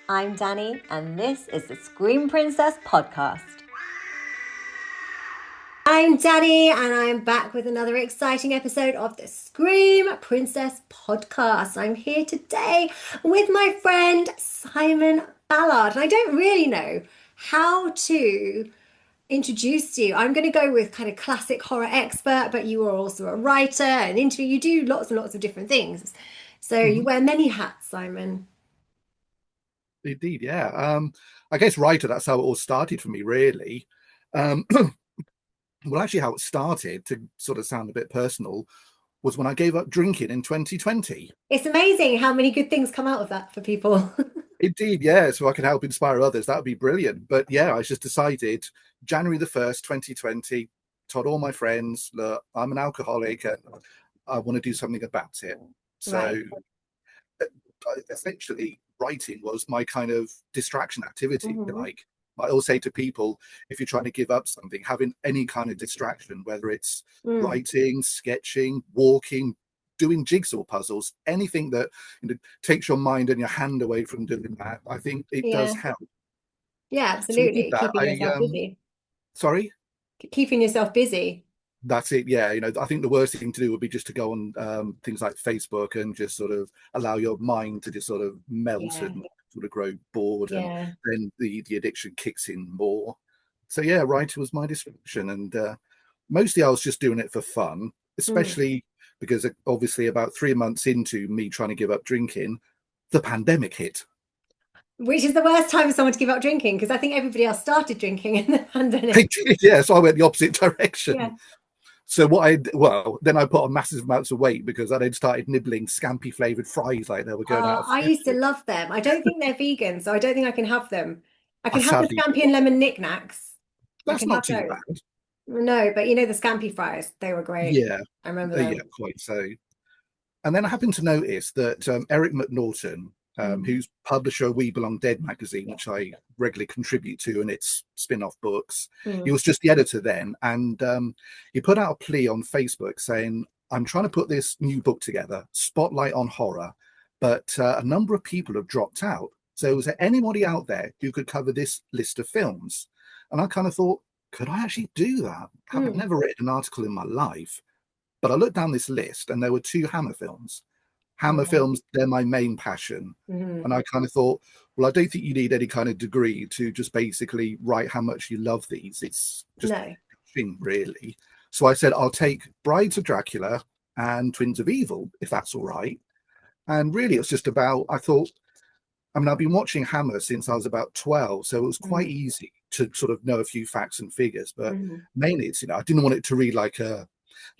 I'm Danny, and this is the Scream Princess podcast. I'm Danny, and I'm back with another exciting episode of the Scream Princess podcast. I'm here today with my friend Simon Ballard, and I don't really know how to introduce you. I'm going to go with kind of classic horror expert, but you are also a writer, an interview. You do lots and lots of different things. So you Mhm. wear many hats, Simon. Indeed, yeah. I guess writer, that's how it all started for me, really. Um, well, actually, how it started, to sort of sound a bit personal, was when I gave up drinking in 2020. It's amazing how many good things come out of that for people. Indeed, yeah. So I can help inspire others. That would be brilliant. But yeah, I just decided January the 1st, 2020, told all my friends, look, I'm an alcoholic and I want to do something about it. So Right. essentially writing was my kind of distraction activity, if you Hmm. like. I always say to people, if you're trying to give up something, having any kind of distraction, whether it's Mm. writing, sketching, walking, doing jigsaw puzzles, anything that takes your mind and your hand away from doing that, I think it does Yeah. help. Yeah, So I did absolutely. that. Keeping yourself busy. Sorry. Keeping yourself busy. That's it. Yeah, I think the worst thing to do would be just to go on things like Facebook and just sort of allow your mind to just sort of melt Yeah. and sort of grow bored, and Yeah. then the addiction kicks in more. So yeah, writing was my distraction, and mostly I was just doing it for fun, Mm. especially because obviously about 3 months into me trying to give up drinking, the pandemic hit. Which is the worst time for someone to give up drinking because I think everybody else started drinking in the pandemic. Yeah, so I went the opposite Yeah. direction. So then I put on massive amounts of weight because I then started nibbling scampi flavored fries like they were going out of I used to fashion. love them. I don't think they're vegan, so I don't think I can have them. I I can have the sadly, scampi and lemon knickknacks. I that's can not have too those. bad. No, but you know the scampi fries, they were great. Yeah, I remember yeah, them. quite so. And then I happened to notice that Eric McNaughton, Mm. who's publisher of We Belong Dead magazine, Yeah. which I regularly contribute to, and its spin-off books, he Mm. was just the editor then, and he put out a plea on Facebook saying, "I'm trying to put this new book together, Spotlight on Horror, but a number of people have dropped out. So is there anybody out there who could cover this list of films?" And I kind of thought, could I actually do that? I've Mm. never written an article in my life. But I looked down this list and there were two Hammer films. Hammer Right. films, they're my main passion. Mm. And I kind of thought, well, I don't think you need any kind of degree to just basically write how much you love these. It's just No. a thing, really. So I said, I'll take Brides of Dracula and Twins of Evil, if that's all right. And really, it's just about, I thought, I mean, I've been watching Hammer since I was about 12, so it was quite Mm. easy to sort of know a few facts and figures. But Mm. mainly, it's I didn't want it to read like a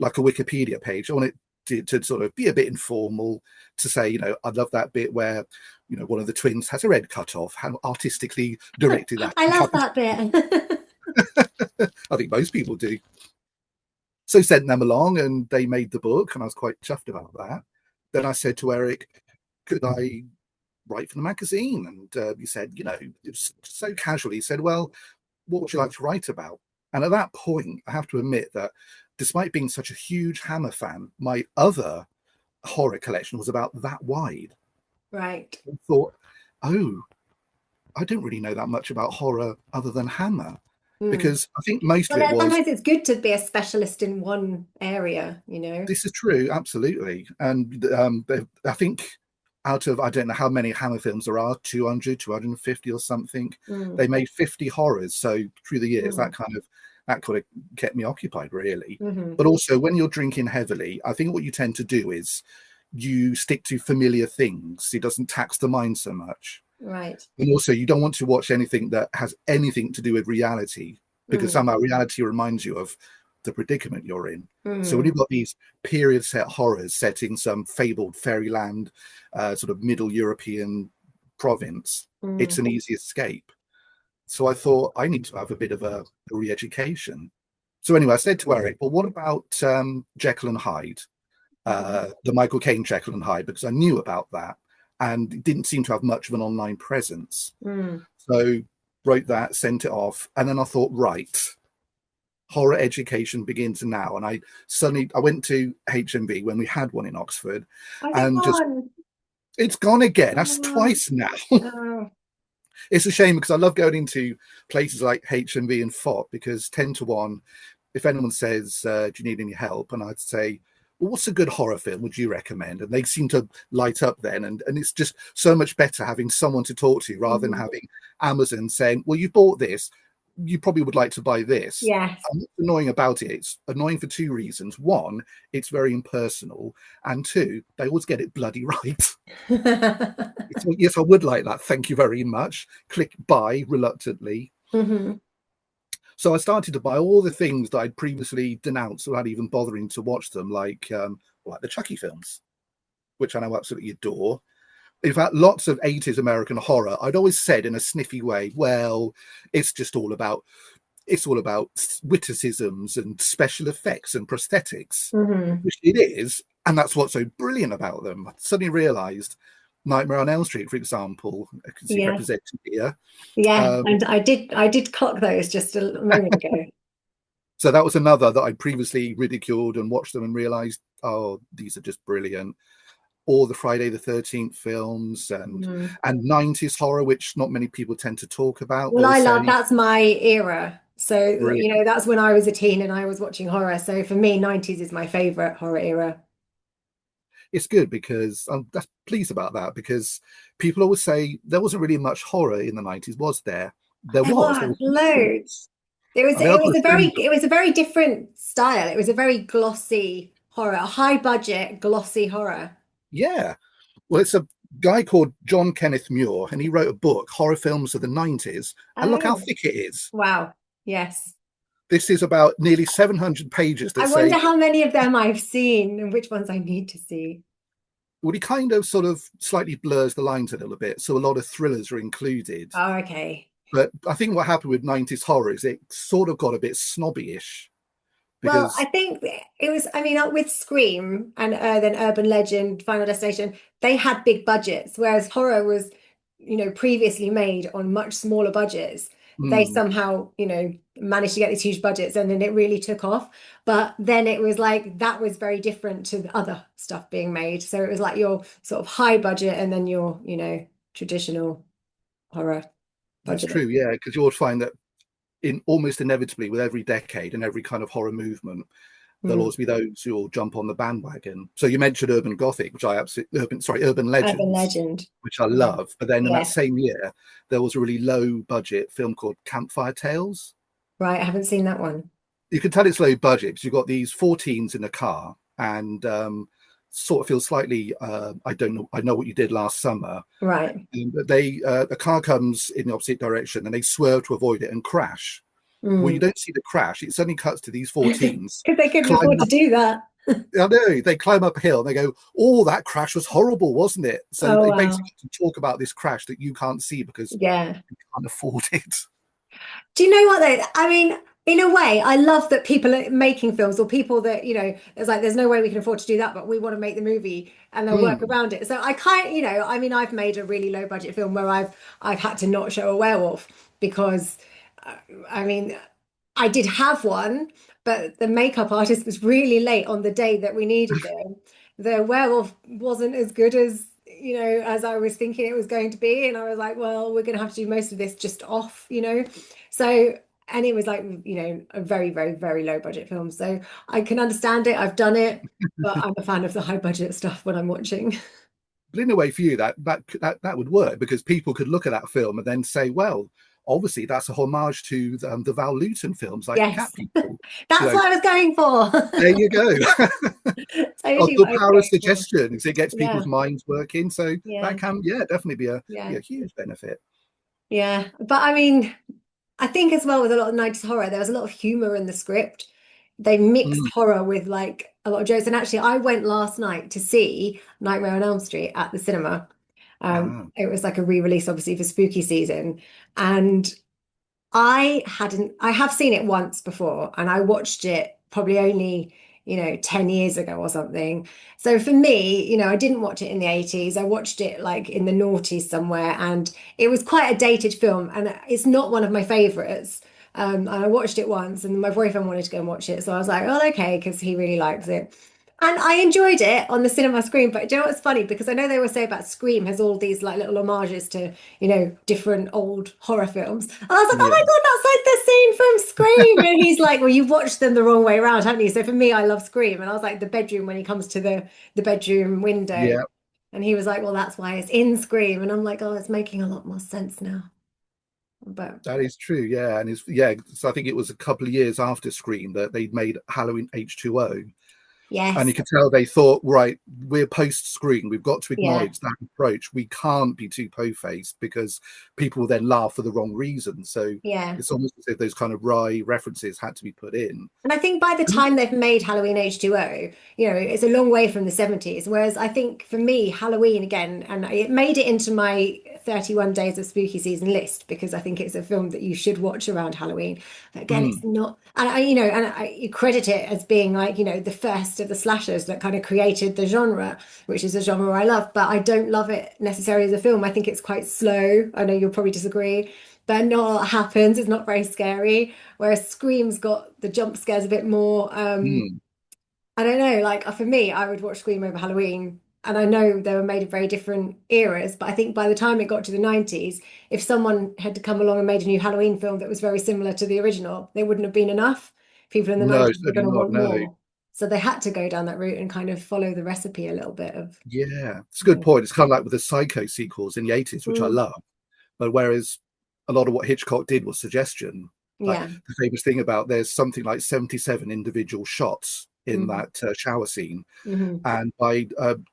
Wikipedia page. I want it to sort of be a bit informal, to say, I love that bit where one of the twins has her head cut off. How artistically directed that. I love that bit. I think most people do. So sent them along, and they made the book, and I was quite chuffed about that. Then I said to Eric, could I write for the magazine? And he said, it was so casually. He said, well, what would you like to write about? And at that point, I have to admit that despite being such a huge Hammer fan, my other horror collection was about that wide. Right. I thought, oh, I don't really know that much about horror other than Hammer, Mm. because I think most of Well, it was, sometimes it's good to be a specialist in one area, you know. this is true, absolutely. And I think out of, I don't know how many Hammer films there are, 200, 250 or something, Mm. they made 50 horrors. So through the years, Mm. that kind of kept me occupied, really. Hmm. But also, when you're drinking heavily, I think what you tend to do is you stick to familiar things. It doesn't tax the mind so much. Right. And also, you don't want to watch anything that has anything to do with reality, because Mm. somehow reality reminds you of the predicament you're in. So when Mm. you've got these period set horrors set in some fabled fairyland, sort of Middle European province, it's Mm. an easy escape. So I thought I need to have a bit of a re-education. So anyway, I said to Eric, well, what about Jekyll and Hyde, Mhm. the Michael Caine Jekyll and Hyde, because I knew about that and it didn't seem to have much of an online presence. Mm. So wrote that, sent it off, and then I thought, right, horror education begins now. And I went to HMV when we had one in Oxford, How's it and just gone? it's gone again. That's Oh, twice now. oh. It's a shame because I love going into places like HMV and FOP because 10 to 1, if anyone says, do you need any help? And I'd say, well, what's a good horror film would you recommend? And they seem to light up then. And it's just so much better having someone to talk to rather than having Amazon saying, well, you bought this. You probably would like to buy this. Yes. And what's annoying about it? It's annoying for two reasons. One, it's very impersonal. And two, they always get it bloody right. Yes, I would like that. Thank you very much. Click buy reluctantly. So I started to buy all the things that I'd previously denounced without even bothering to watch them, like the Chucky films, which I now absolutely adore. In fact, lots of 80s American horror, I'd always said in a sniffy way, well, it's all about witticisms and special effects and prosthetics, which it is, and that's what's so brilliant about them. I suddenly realised Nightmare on Elm Street, for example, I can see represented here. Yeah, and I did clock those just a moment ago. So that was another that I'd previously ridiculed and watched them and realised, oh, these are just brilliant. All the Friday the 13th films and 90s horror, which not many people tend to talk about. Well, that's my era. So, brilliant. that's when I was a teen and I was watching horror. So for me, 90s is my favorite horror era. It's good because I'm pleased about that because people always say there wasn't really much horror in the 90s, was there? There was loads. It was a very different style. It was a very glossy horror, a high budget, glossy horror. Yeah. Well, it's a guy called John Kenneth Muir, and he wrote a book, Horror Films of the 90s. And look how thick it is. Wow. Yes. This is about nearly 700 pages. I wonder how many of them I've seen and which ones I need to see. Well, he kind of sort of slightly blurs the lines a little bit. So a lot of thrillers are included. Oh, okay. But I think what happened with 90s horror is it sort of got a bit snobby-ish. Well, I think it was, with Scream and then Urban Legend, Final Destination, they had big budgets, whereas horror was, previously made on much smaller budgets. They somehow, managed to get these huge budgets and then it really took off. But then it was like, that was very different to the other stuff being made. So it was like your sort of high budget and then your, traditional horror budget. That's true, yeah, because you'll find that almost inevitably with every decade and every kind of horror movement, there'll always be those who'll jump on the bandwagon. So you mentioned Urban Gothic, which Urban Legend, which I love. But then in that same year, there was a really low budget film called Campfire Tales. Right, I haven't seen that one. You can tell it's low budget because you've got these 4 teens in a car and sort of feels slightly, I know what you did last summer. Right. But the car comes in the opposite direction and they swerve to avoid it and crash. Well, you don't see the crash. It suddenly cuts to these 4 teens. Because they couldn't afford to do that. I know. They climb up a hill and they go, oh, that crash was horrible, wasn't it? So they basically talk about this crash that you can't see because you can't afford it. Do you know what though? In a way, I love that people are making films or people that, it's like, there's no way we can afford to do that, but we want to make the movie and they'll work around it. So I I've made a really low budget film where I've had to not show a werewolf because, I did have one, but the makeup artist was really late on the day that we needed them. The werewolf wasn't as good as, as I was thinking it was going to be. And I was like, well, we're going to have to do most of this just off, So, and it was like, a very, very, very low budget film. So I can understand it. I've done it, but I'm a fan of the high budget stuff when I'm watching. But in a way for you, that would work because people could look at that film and then say, well, obviously that's a homage to the Val Lewton films like Cat People. That's what I was going for. There you go. The power of suggestion because it gets people's minds working. So that can definitely be a huge benefit. Yeah. But I think as well with a lot of 90s horror, there was a lot of humor in the script. They mixed horror with like a lot of jokes. And actually, I went last night to see Nightmare on Elm Street at the cinema. It was like a re-release, obviously, for spooky season. And I have seen it once before, and I watched it probably only 10 years ago or something. So for me, I didn't watch it in the 80s. I watched it like in the noughties somewhere, and it was quite a dated film, and it's not one of my favorites. And I watched it once, and my boyfriend wanted to go and watch it, so I was like, oh, okay, because he really likes it. And I enjoyed it on the cinema screen, but do you know what's funny? Because I know they always say about Scream has all these like little homages to, different old horror films. And I was like, oh Yeah. my God, that's like the scene from Scream. And he's like, well, you've watched them the wrong way around, haven't you? So for me, I love Scream. And I was like, the bedroom when he comes to the bedroom window. Yeah, And he was like, well, that's why it's in Scream. And I'm like, oh, it's making a lot more sense now. But that is true. Yeah. And yeah, so I think it was a couple of years after Scream that they'd made Halloween H2O. And you yes, could tell they thought, right, we're post Scream. We've got to yeah, acknowledge that approach. We can't be too po-faced because people will then laugh for the wrong reason. So yeah. it's almost as if those kind of wry references had to be put in. And I think by the time they've made Halloween H2O, it's a long way from the 70s. Whereas I think for me, Halloween again, and it made it into my 31 Days of Spooky Season list because I think it's a film that you should watch around Halloween. But again, it's Mm, not, and you credit it as being like, the first of the slashers that kind of created the genre, which is a genre I love, but I don't love it necessarily as a film. I think it's quite slow. I know you'll probably disagree, but not a lot happens. It's not very scary. Whereas Scream's got the jump scares a bit more. mm. I don't know, like for me, I would watch Scream over Halloween. And I know they were made in very different eras, but I think by the time it got to the 90s, if someone had to come along and made a new Halloween film that was very similar to the original, there wouldn't have been enough. People in the No, 90s were certainly going to not. want No. more. So they had to go down that route and kind of follow the recipe a little bit of, Yeah, it's a you good know, point. It's kind of like with the Psycho sequels in the 80s, which I mm, love. But whereas a lot of what Hitchcock did was suggestion, like yeah, the famous thing about there's something like 77 individual shots in mm, that shower scene. hmm. And by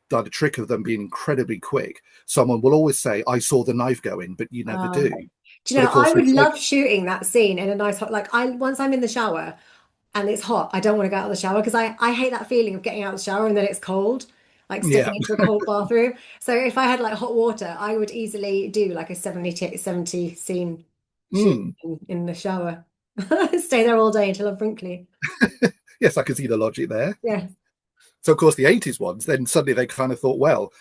the trick of them being incredibly quick, someone will always say, I saw the knife go in, but you never do. Do you But know, of I course, would with love shooting that scene in a nice hot, like once I'm in the shower and it's hot, I don't want to go out of the shower because I hate that feeling of getting out of the shower and then it's cold, like yeah. stepping into a cold bathroom. So if I had like hot water, I would easily do like a 70 scene shoot Mm. in the shower. Stay there all day until I'm wrinkly. Yes, I can see the logic there. Yeah. So, of course, the 80s ones, then suddenly they kind of thought, well,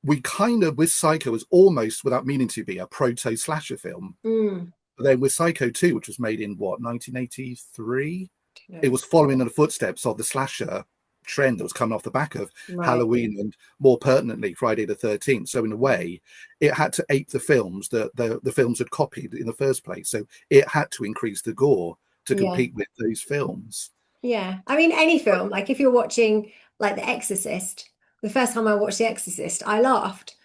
we kind of, with Psycho, was almost, without meaning to be, a proto slasher film. Mm, But then with Psycho 2, which was made in what, 1983? who It knows? was following in the footsteps of the slasher trend that was coming off the back of Right. Halloween and more pertinently Friday the 13th. So in a way, it had to ape the films that the films had copied in the first place. So it had to increase the gore to Yeah. compete with those films. Yeah. I mean, any film, like if you're watching like The Exorcist, the first time I watched The Exorcist, I laughed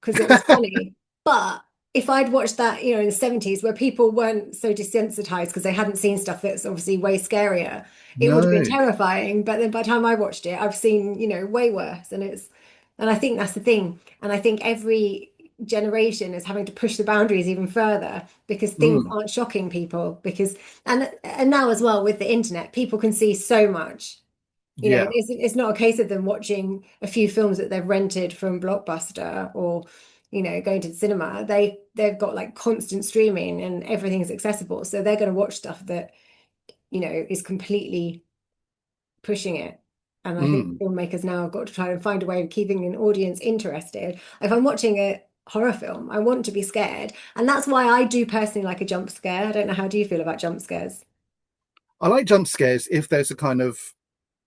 because it was funny. But if I'd watched that, in the 70s where people weren't so desensitized because they hadn't seen stuff that's obviously way scarier, it would have been No. terrifying. But then by the time I watched it, I've seen, way worse. And I think that's the thing. And I think every generation is having to push the boundaries even further because things Mm, aren't shocking people and now as well with the internet, people can see so much. yeah. It's not a case of them watching a few films that they've rented from Blockbuster or, going to the cinema. They've got like constant streaming and everything's accessible. So they're going to watch stuff that, is completely pushing it. And I think Mm. filmmakers now have got to try and find a way of keeping an audience interested. If I'm watching a horror film, I want to be scared. And that's why I do personally like a jump scare. I don't know, how do you feel about jump scares? I like jump scares if there's a kind of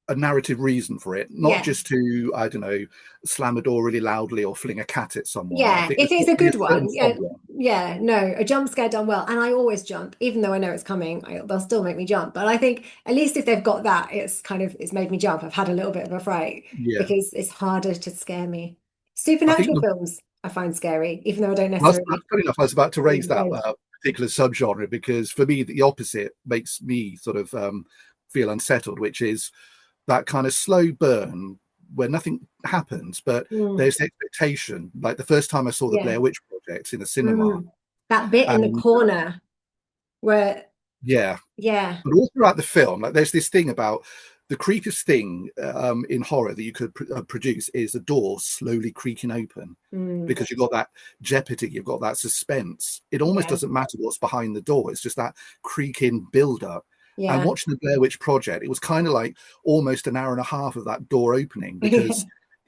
a narrative reason for it, not Yeah. just to, I don't know, slam a door really loudly or fling a cat at someone. I Yeah, think if there's it's got a to be a good certain one, yeah, problem. yeah, no, a jump scare done well, and I always jump, even though I know it's coming. They'll still make me jump, but I think at least if they've got that, it's made me jump. I've had a little bit of a fright Yeah. because it's harder to scare me. I think Supernatural films I find scary, even though I don't necessarily funny enough, I was about to raise believe that in ghosts. particular subgenre because for me, the opposite makes me sort of feel unsettled, which is that kind of slow burn where nothing happens, but Mm, there's the expectation. Like the first time I saw the yeah, Blair Witch Project in the cinema, mm. That bit in the and corner where, yeah, yeah, but all throughout the film, like there's this thing about the creepiest thing in horror that you could produce is a door slowly creaking open mm, because you've got that jeopardy, you've got that suspense. It almost yeah, doesn't matter what's behind the door; it's just that creaking build up. And yeah, watching the Blair Witch Project, it was kind of like almost an hour and a half of that door opening because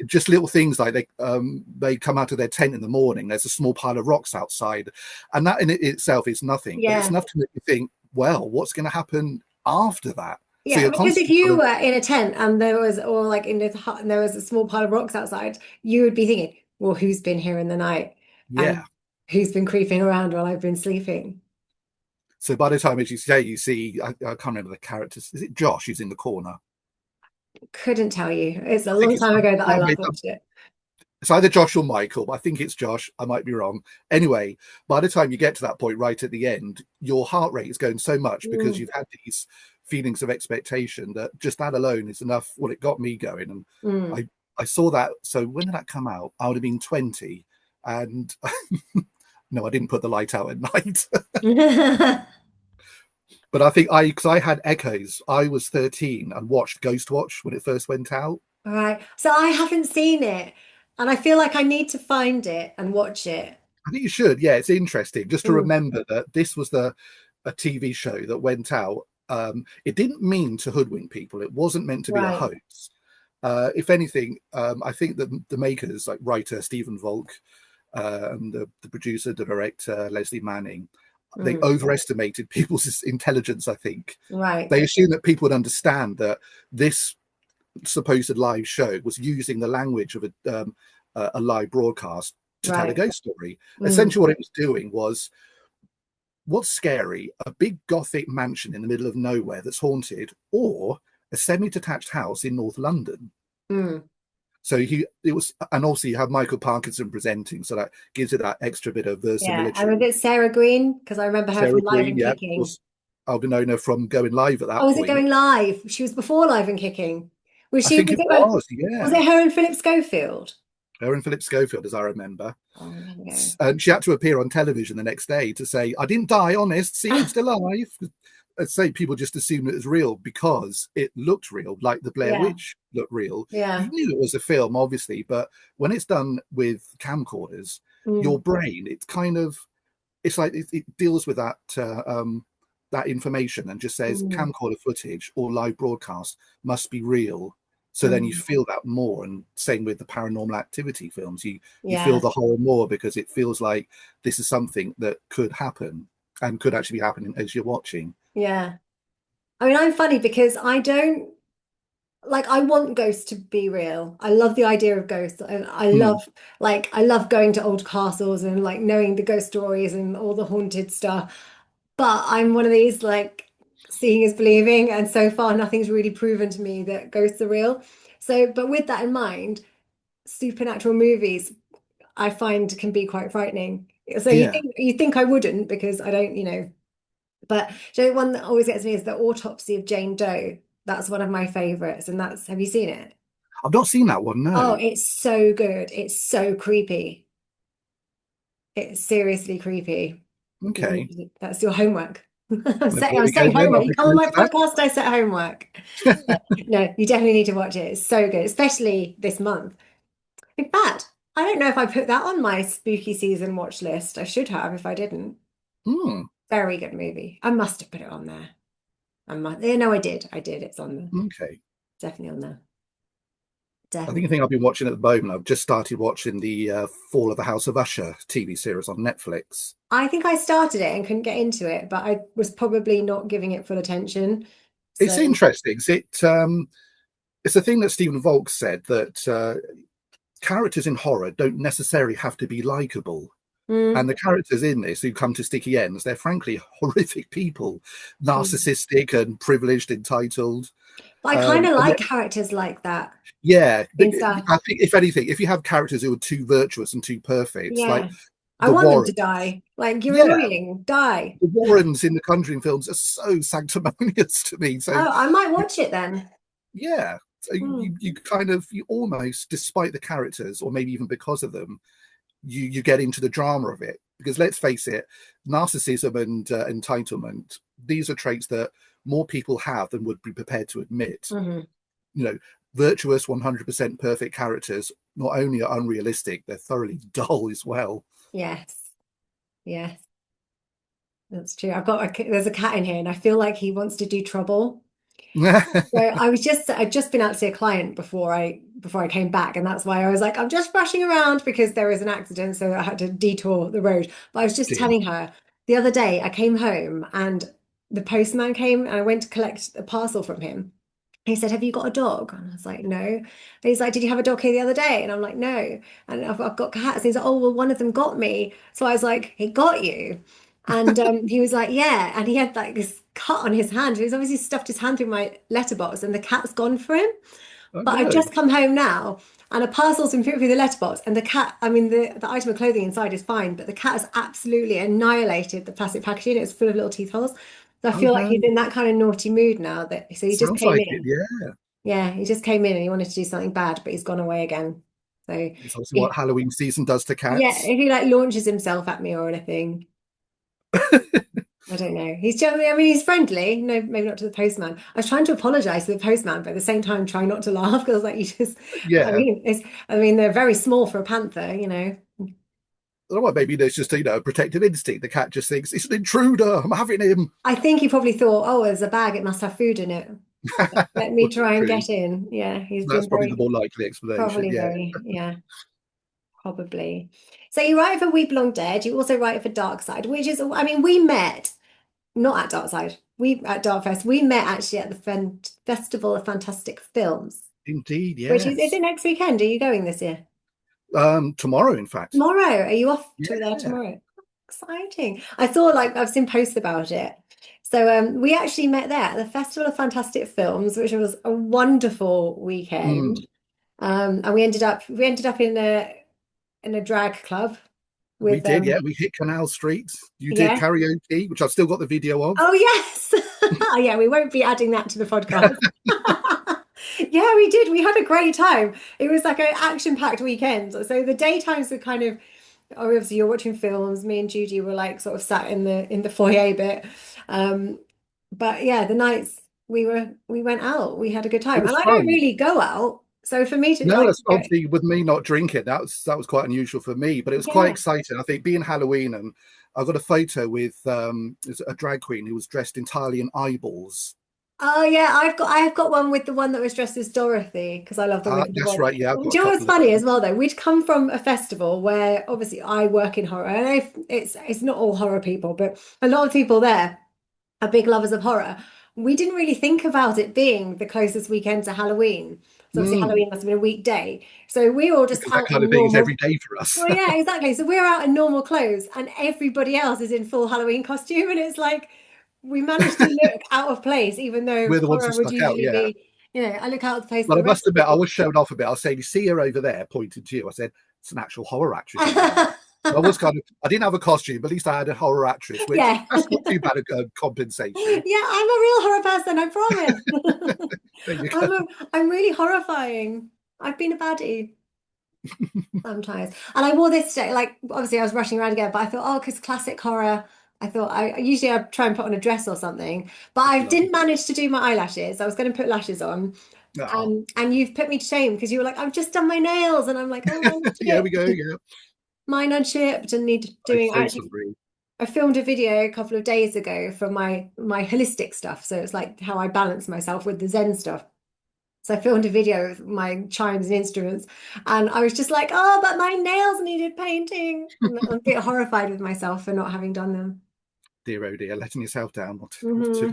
just little things like they come out of their tent in the morning. There's a small pile of rocks outside, and that in it itself is nothing, but it's yeah. enough to make you think, well, what's going to happen after that? So Yeah, you're because if constantly you sort of, were in a tent and there was, or like in this hut and there was a small pile of rocks outside, you would be thinking, well, who's been here in the night yeah. and who's been creeping around while I've been sleeping? So by the time, as you say, you see, I can't remember the characters. Is it Josh who's in the corner? Couldn't tell you. It's a I think long it's time ago that I yeah, last watched it. it's either Josh or Michael, but I think it's Josh. I might be wrong. Anyway, by the time you get to that point, right at the end, your heart rate is going so much because Mm, you've had these feelings of expectation that just that alone is enough. Well, it got me going, and mm. I saw that. So when did that come out? I would have been 20, and no, I didn't put the light out at night. But I think because I had echoes. I was 13 and watched Ghost Watch when it first went out. All right. So I haven't seen it and I feel like I need to find it and watch it. I think you should. Yeah, it's interesting just to Mm, remember that this was the a TV show that went out. It didn't mean to hoodwink people. It wasn't meant to be a right. hoax. If anything, I think that the makers, like writer Stephen Volk and the producer, the director Leslie Manning, they Mm, overestimated people's intelligence. I think right. they assumed that people would understand that this supposed live show was using the language of a live broadcast to tell a Right. ghost story. Mm, Essentially, what it was doing was what's scary: a big gothic mansion in the middle of nowhere that's haunted, or a semi-detached house in North London. mm. So it was, and also you have Michael Parkinson presenting, so that gives it that extra bit of Yeah. And was verisimilitude. it Sarah Green? Because I remember her Sarah from Live Green, and yeah, Kicking. was Albinona from going live at Oh, that was it point. going live? She was before Live and Kicking. I think Was it it, was, was yeah. it her and Philip Schofield? Her and Philip Schofield, as I remember. Oh, there we go. And she had to appear on television the next day to say, I didn't die, honest. See, I'm still alive. I'd say people just assumed it was real because it looked real, like the Blair Yeah. Witch looked real. You Yeah. knew it was a film, obviously, but when it's done with camcorders, your Mm, brain, it's kind of, it's like it deals with that information and just says mm, camcorder footage or live broadcast must be real. So then you mm. feel that more, and same with the paranormal activity films. You feel Yeah. the horror more because it feels like this is something that could happen and could actually be happening as you're watching. Yeah. I mean, I'm funny because I don't like I want ghosts to be real. I love the idea of ghosts and Mm, I love going to old castles and like knowing the ghost stories and all the haunted stuff. But I'm one of these like seeing is believing and so far nothing's really proven to me that ghosts are real. So, but with that in mind, supernatural movies I find can be quite frightening. So yeah, you think I wouldn't because I don't, but you know, one that always gets me is the autopsy of Jane Doe. That's one of my favorites, and that's have you seen it? I've not seen that one. Oh, No. it's so good. It's so creepy. It's seriously creepy. Okay. That's your homework. Well, there I'm we go. setting Then I'll homework. You make come a on note my of that. podcast, I set homework. No, you definitely need to watch it. It's so good, especially this month. In fact, I don't know if I put that on my spooky season watch list. I should have if I didn't. Hmm. Very good movie. I must have put it on there. Yeah, no, I did. I did. It's on there. Okay. Definitely on there. I think the Definitely. thing I've been watching at the moment, I've just started watching the Fall of the House of Usher TV series on Netflix. I think I started it and couldn't get into it, but I was probably not giving it full attention. It's So, interesting. It's a thing that Stephen Volk said that characters in horror don't necessarily have to be likable. And mm, the characters in this who come to sticky ends, they're frankly horrific people, mm. narcissistic and privileged, entitled. But I kind of And like characters like that yeah, in stuff. I think if anything, if you have characters who are too virtuous and too perfect, like Yeah. I the want them to Warrens, die. Like, you're yeah, annoying. Die. the Warrens in the Conjuring films are so sanctimonious to me. So Oh, I might watch it then. yeah, so Mm, you kind of you almost, despite the characters, or maybe even because of them, you get into the drama of it. Because let's face it, narcissism and entitlement, these are traits that more people have than would be prepared to admit. hmm. You know, virtuous 100% perfect characters not only are unrealistic, they're thoroughly dull as well. Yes. Yes. That's true. There's a cat in here and I feel like he wants to do trouble. So I'd just been out to see a client before I came back, and that's why I was like, I'm just rushing around because there was an accident, so I had to detour the road. But I was just Dear. telling her the other day I came home and the postman came and I went to collect a parcel from him. He said, "Have you got a dog?" And I was like, "No." And he's like, "Did you have a dog here the other day?" And I'm like, "No." And I've got cats. And he's like, "Oh, well, one of them got me." So I was like, "He got you?" And he was like, "Yeah." And he had like this cut on his hand. He was obviously stuffed his hand through my letterbox and the cat's gone for him. Oh But I've no. just come home now and a parcel's been put through the letterbox and the cat, I mean, the item of clothing inside is fine, but the cat has absolutely annihilated the plastic packaging. It's full of little teeth holes. So I Oh feel like no. he's in that kind of naughty mood now that, so he just Sounds came like it. in. Yeah. Yeah, he just came in and he wanted to do something bad, but he's gone away again. So It's obviously what if, Halloween season does to yeah, cats. if he like launches himself at me or anything, I don't know. He's generally, I mean, he's friendly. No, maybe not to the postman. I was trying to apologize to the postman, but at the same time, trying not to laugh because, like, you just, Yeah. I mean, they're very small for a panther, you know. Well, maybe there's just a protective instinct. The cat just thinks it's an intruder. I'm having him. I think he probably thought, oh, there's a bag. It must have food in it. Let me Well, try and true. get in. Yeah, he's That's been probably the very, more likely explanation. probably Yeah. very, yeah, probably. So you write for We Belong Dead. You also write for Dark Side, which is, I mean, we met. Not at Dark Side. We at Darkfest. We met actually at the Festival of Fantastic Films, Indeed. which is it Yes. next weekend? Are you going this year? Tomorrow, in fact. Tomorrow. Are you off to there Yeah. tomorrow? Exciting. I saw like I've seen posts about it. So we actually met there at the Festival of Fantastic Films, which was a wonderful weekend. Mm. And we ended up in a drag club We with did. Yeah. We hit Canal Street. You did yeah. karaoke, which I've still got the video of. Oh yes. Yeah, we won't be adding that to the podcast. Yeah, we did. We had a great time. It was like an action-packed weekend. So the daytimes were kind of obviously you're watching films. Me and Judy were like sort of sat in the foyer bit. Um, but yeah, the nights we went out. We had a good It time. was And I don't fun. really go out. So for me to No, like that's obviously with me not drinking. That was quite unusual for me, but it was quite yeah. exciting. I think being Halloween, and I got a photo with there's a drag queen who was dressed entirely in eyeballs. Oh yeah, I have got one with the one that was dressed as Dorothy because I love the Wicked That's Witch. right. Yeah, I've Do got a you know what's couple of funny as them. well though? We'd come from a festival where obviously I work in horror, and it's not all horror people, but a lot of people there are big lovers of horror. We didn't really think about it being the closest weekend to Halloween. So obviously Mm, Halloween must have been a weekday. So we were all just because that out kind of in thing is every normal. day for us. Well, yeah, exactly. So we're out in normal clothes and everybody else is in full Halloween costume. And it's like we managed to look out of place, even though We're the ones who horror would stuck out. usually Yeah. be, I look out of place, But the I must rest of admit, I the was showing off a bit. I was saying, "You see her over there," pointing to you. I said, "It's an actual horror actress over there." I was kind of. I didn't have a costume, but at least I had a horror actress, which Yeah. that's not too bad a compensation. Yeah, I'm a real horror person, I promise. There you go. I'm really horrifying. I've been a baddie sometimes. And I wore this today, like obviously I was rushing around again, but I thought, oh, because classic horror, I thought I usually I'd try and put on a dress or something, but I Lovely. didn't manage to do my eyelashes. I was going to put lashes on. Oh, And you've put me to shame because you were like, I've just done my nails, and I'm like, oh, yeah, we chipped. go. Yeah, Mine are chipped and need I'm doing. so sorry. I filmed a video a couple of days ago for my holistic stuff. So it's like how I balance myself with the Zen stuff. So I filmed a video of my chimes and instruments, and I was just like, oh, but my nails needed painting. And I'm a bit horrified with myself for not having done them. Dear oh dear, letting yourself down. What to do? Hmm. So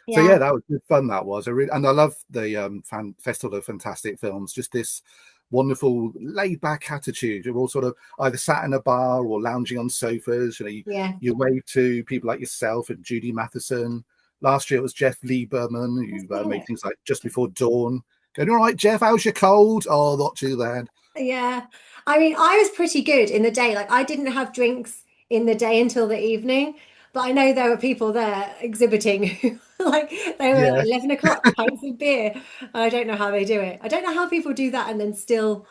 Yeah, yeah, that was good fun. That was. And I love the Festival of Fantastic Films. Just this wonderful laid back attitude. You're all sort of either sat in a bar or lounging on sofas. yeah, You wave to people like yourself and Judy Matheson. Last year it was Jeff Lieberman, that's who made it. things like Just Before Dawn. Going, all right, Jeff, how's your cold? Oh, not too bad. Yeah. I mean, I was pretty good in the day. Like I didn't have drinks in the day until the evening, but I know there were people there exhibiting who like they were Yeah, 11 o'clock, pints of beer. I don't know how they do it. I don't know how people do that and then still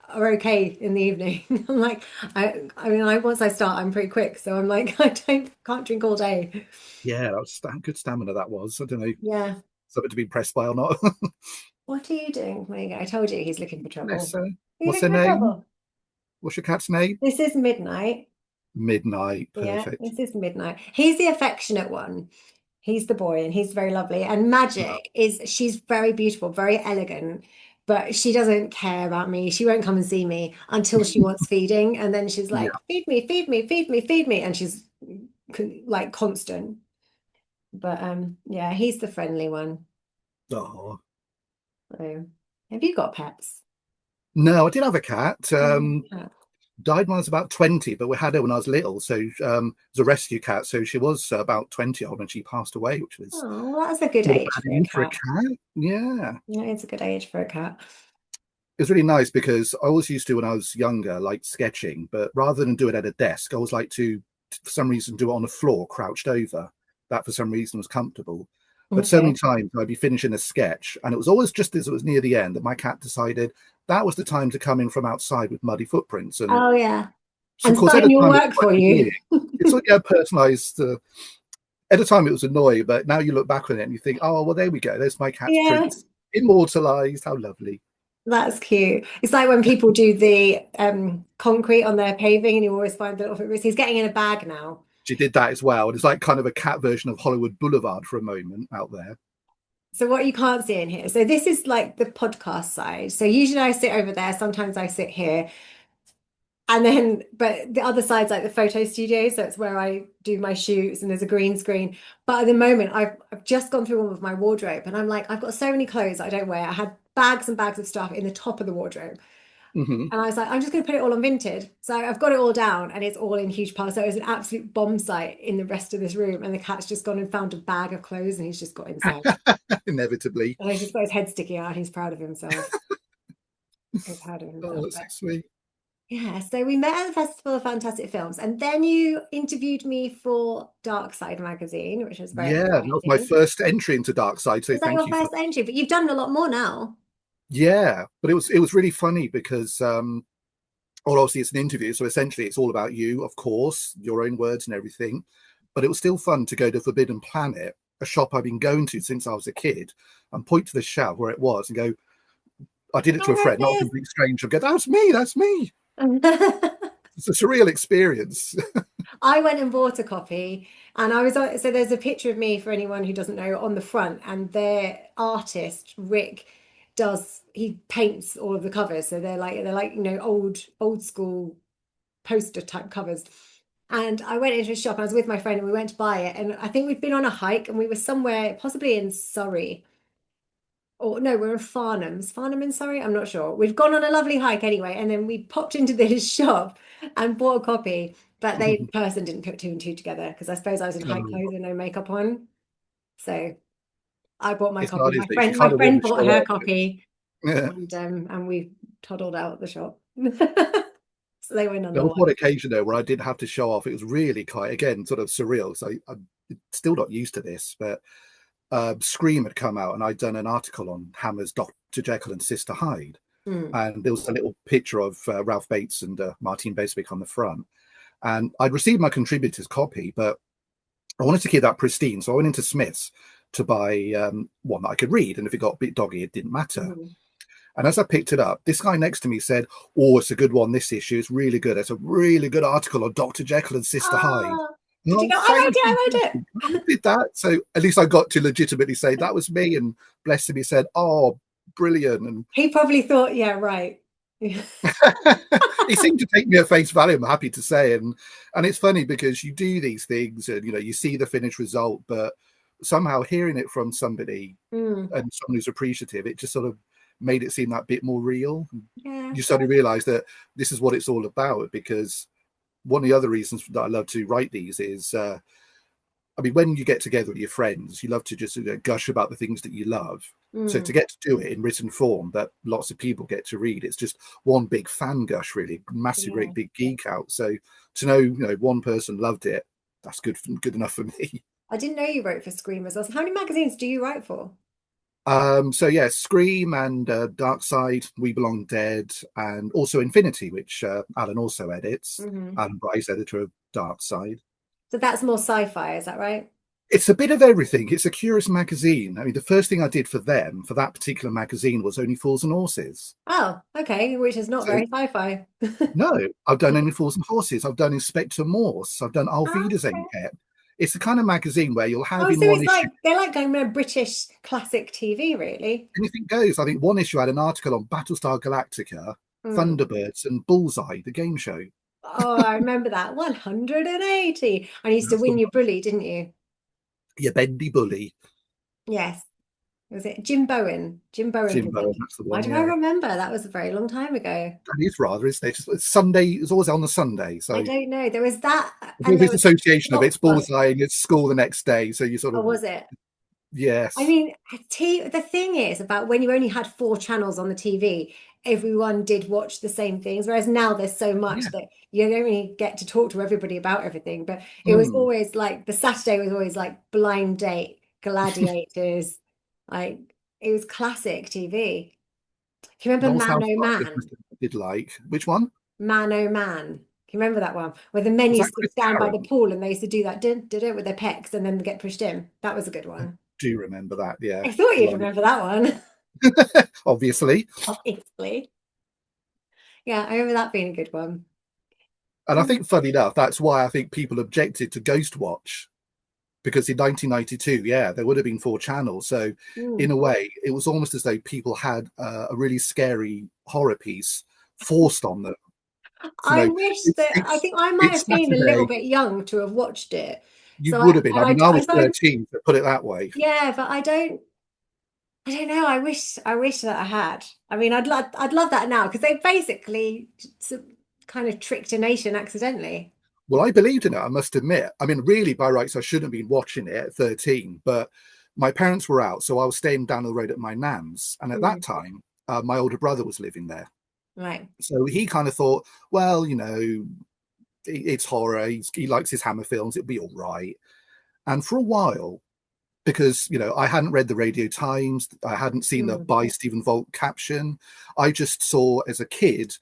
are okay in the evening. I'm like, I mean, once I start, I'm pretty quick. So I'm like, can't drink all day. yeah, that was good stamina. That was. I don't know, Yeah. something to be impressed by or not. What are you doing? There you go. I told you he's looking for trouble. Nessa, Are you what's her looking for name? trouble? What's your cat's name? This is Midnight. Midnight. Yeah, Perfect. this is Midnight. He's the affectionate one. He's the boy and he's very lovely. And Oh, Magic is she's very beautiful, very elegant, but she doesn't care about me. She won't come and see me until she wants feeding. And then she's yeah. like, feed me, feed me, feed me, feed me. And she's like constant. But yeah, he's the friendly one. Oh So have you got pets? no, I did have a cat. Yeah. Died when I was about 20, but we had her when I was little. So it was a rescue cat. So she was about 20 old when she passed away, which was Oh, well, that's a good not a age bad for a age for a cat. cat. Yeah. Yeah, it's a good age for a cat. It was really nice because I always used to, when I was younger, like sketching, but rather than do it at a desk, I always like to, for some reason, do it on the floor, crouched over. That for some reason was comfortable. But so many Okay. times I'd be finishing a sketch, and it was always just as it was near the end that my cat decided that was the time to come in from outside with muddy footprints. And Oh yeah. so, And of course, at starting the your time it was work quite for you. annoying. It's like a personalized. At the time it was annoying, but now you look back on it and you think, oh well, there we go. There's my cat's Yeah. prints immortalized. How lovely. That's cute. It's like when people do the concrete on their paving and you always find the little footprints. He's getting in a bag now. She did that as well. And it's like kind of a cat version of Hollywood Boulevard for a moment out there. So what you can't see in here. So this is like the podcast side. So usually I sit over there. Sometimes I sit here. And then, but the other side's like the photo studio. So it's where I do my shoots and there's a green screen. But at the moment, I've just gone through all of my wardrobe and I'm like, I've got so many clothes I don't wear. I had bags and bags of stuff in the top of the wardrobe. Mm-hmm. And I was like, I'm just going to put it all on Vinted. So I've got it all down and it's all in huge piles. So it was an absolute bomb site in the rest of this room. And the cat's just gone and found a bag of clothes and he's just got inside. Inevitably. And he's just got his head sticking out. He's proud of himself. He's proud of Oh, himself. that's so But sweet. yeah, so we met at the Festival of Fantastic Films. And then you interviewed me for Dark Side magazine, which was very Yeah, that was my exciting. first entry into Dark Side. So Was that thank your you for first entry? But you've done a lot more now. yeah. But it was really funny because well, obviously it's an interview, so essentially it's all about you, of course, your own words and everything. But it was still fun to go to Forbidden Planet, a shop I've been going to since I was a kid, and point to the shelf where it was and go, I did it I to a wrote friend, not a complete stranger. Go, that's me, that's me. this. It's a surreal experience. I went and bought a copy, and I was on. So there's a picture of me for anyone who doesn't know on the front, and their artist Rick he paints all of the covers, so they're like old school poster type covers. And I went into a shop, and I was with my friend, and we went to buy it, and I think we'd been on a hike, and we were somewhere possibly in Surrey, or no, we're in Farnham in Surrey. I'm not sure. We've gone on a lovely hike anyway, and then we popped into this shop and bought a copy. But the person didn't put two and two together because I suppose I was in hike Oh, clothes and no makeup on. So I bought my it's copy. not, is My it? If you friend, my kind of want friend to show bought her off. copy, Yeah. and we toddled out the shop. So they went There was nonetheless. one occasion though where I did have to show off. It was really quite, again, sort of surreal. So I'm still not used to this, but Scream had come out and I'd done an article on Hammer's Dr. Jekyll and Sister Hyde. Hmm. And there was a little picture of Ralph Bates and Martine Basewick on the front. And I'd received my contributor's copy, but I wanted to keep that pristine. So I went into Smith's to buy one that I could read. And if it got a bit doggy, it didn't matter. Hmm. And as I picked it up, this guy next to me said, oh, it's a good one, this issue. It's really good. It's a really good article on Dr. Jekyll and Sister Hyde. Oh, did you Oh, go? I thank wrote it. you. I Thank wrote you. I did that. So at least I got to legitimately say that was me. And bless him, he said, oh, brilliant. And He probably thought, yeah, right. he seemed to take me at face value, I'm happy to say. And it's funny because you do these things and, you see the finished result, but somehow hearing it from somebody Hmm. and someone who's appreciative, it just sort of made it seem that bit more real. Yeah. You suddenly realize that this is what it's all about, because one of the other reasons that I love to write these is I mean, when you get together with your friends, you love to just gush about the things that you love. So Hmm. to get to do it in written form that lots of people get to read, it's just one big fan gush, really massive, Yeah. great big geek out. So to know, one person loved it, that's good enough for me. I didn't know you wrote for Scream as well. So how many magazines do you write for? So yeah, Scream and Dark Side, We Belong Dead, and also Infinity, which Alan also edits. Hmm. Alan Bryce, editor of Dark Side. So that's more sci-fi, is that right? It's a bit of everything. It's a curious magazine. I mean, the first thing I did for them, for that particular magazine, was Only Fools and Horses. Oh, okay, which is not So, very sci-fi. no, I've done Only Fools and Horses. I've done Inspector Morse. I've done Auf Ah, Wiedersehen, okay. Pet. It's the kind of magazine where you'll have Oh, in so one it's issue, like they're like going with British classic TV, really. anything goes. I think one issue had an article on Battlestar Galactica, Hmm. Thunderbirds, and Bullseye, the game show. Oh, I remember that 180. And you used to That's the win one. your bully, didn't you? Your bendy bully. Yes. Was it Jim Bowen? Jim Bowen Jimbo, presented. that's the Why one, do I yeah. remember? That was a very long time ago. That is rather, isn't it? It's Sunday, it's always on the Sunday. I So don't know. There was that, and there's there this was association of it's lots one. bullseye and it's school the next day. So you sort Oh, of, was it? I yes. mean, the thing is about when you only had four channels on the TV, everyone did watch the same things. Whereas now there's so much Yeah. that you don't really get to talk to everybody about everything. But it was Mm. always like the Saturday was always like Blind Date, Gladiators, like it was classic TV. Do you remember Noel's Man House Oh Party, I Man? did like. Which one? Man Oh Man. Can you remember that one? Where the men Was that used to Chris stand by the Tarrant? pool and they used to do that did it with their pecs and then get pushed in. That was a good I one. do remember that, yeah. I thought you'd Blimey. remember that one, Obviously. obviously. Yeah, I remember that being a good one. And I Mm. think, funny enough, that's why I think people objected to Ghost Watch. Because in 1992, yeah, there would have been four channels. So, in Mm. a way, it was almost as though people had a really scary horror piece forced on them. So, I wish that I think I might it's have been a little Saturday. bit young to have watched it. You So would have been. and I mean, I was so 13, to put it that way. yeah, but I don't know. I wish that I had. I mean, I'd love that now because they basically kind of tricked a nation accidentally. Well, I believed in it, I must admit. I mean, really, by rights, I shouldn't have been watching it at 13, but my parents were out, so I was staying down the road at my nan's. And at that Mm. time, my older brother was living there. Right. So he kind of thought, well, it's horror. He likes his Hammer films. It'll be all right. And for a while, because I hadn't read the Radio Times, I hadn't seen the Mm. by Stephen Volt caption. I just saw as a kid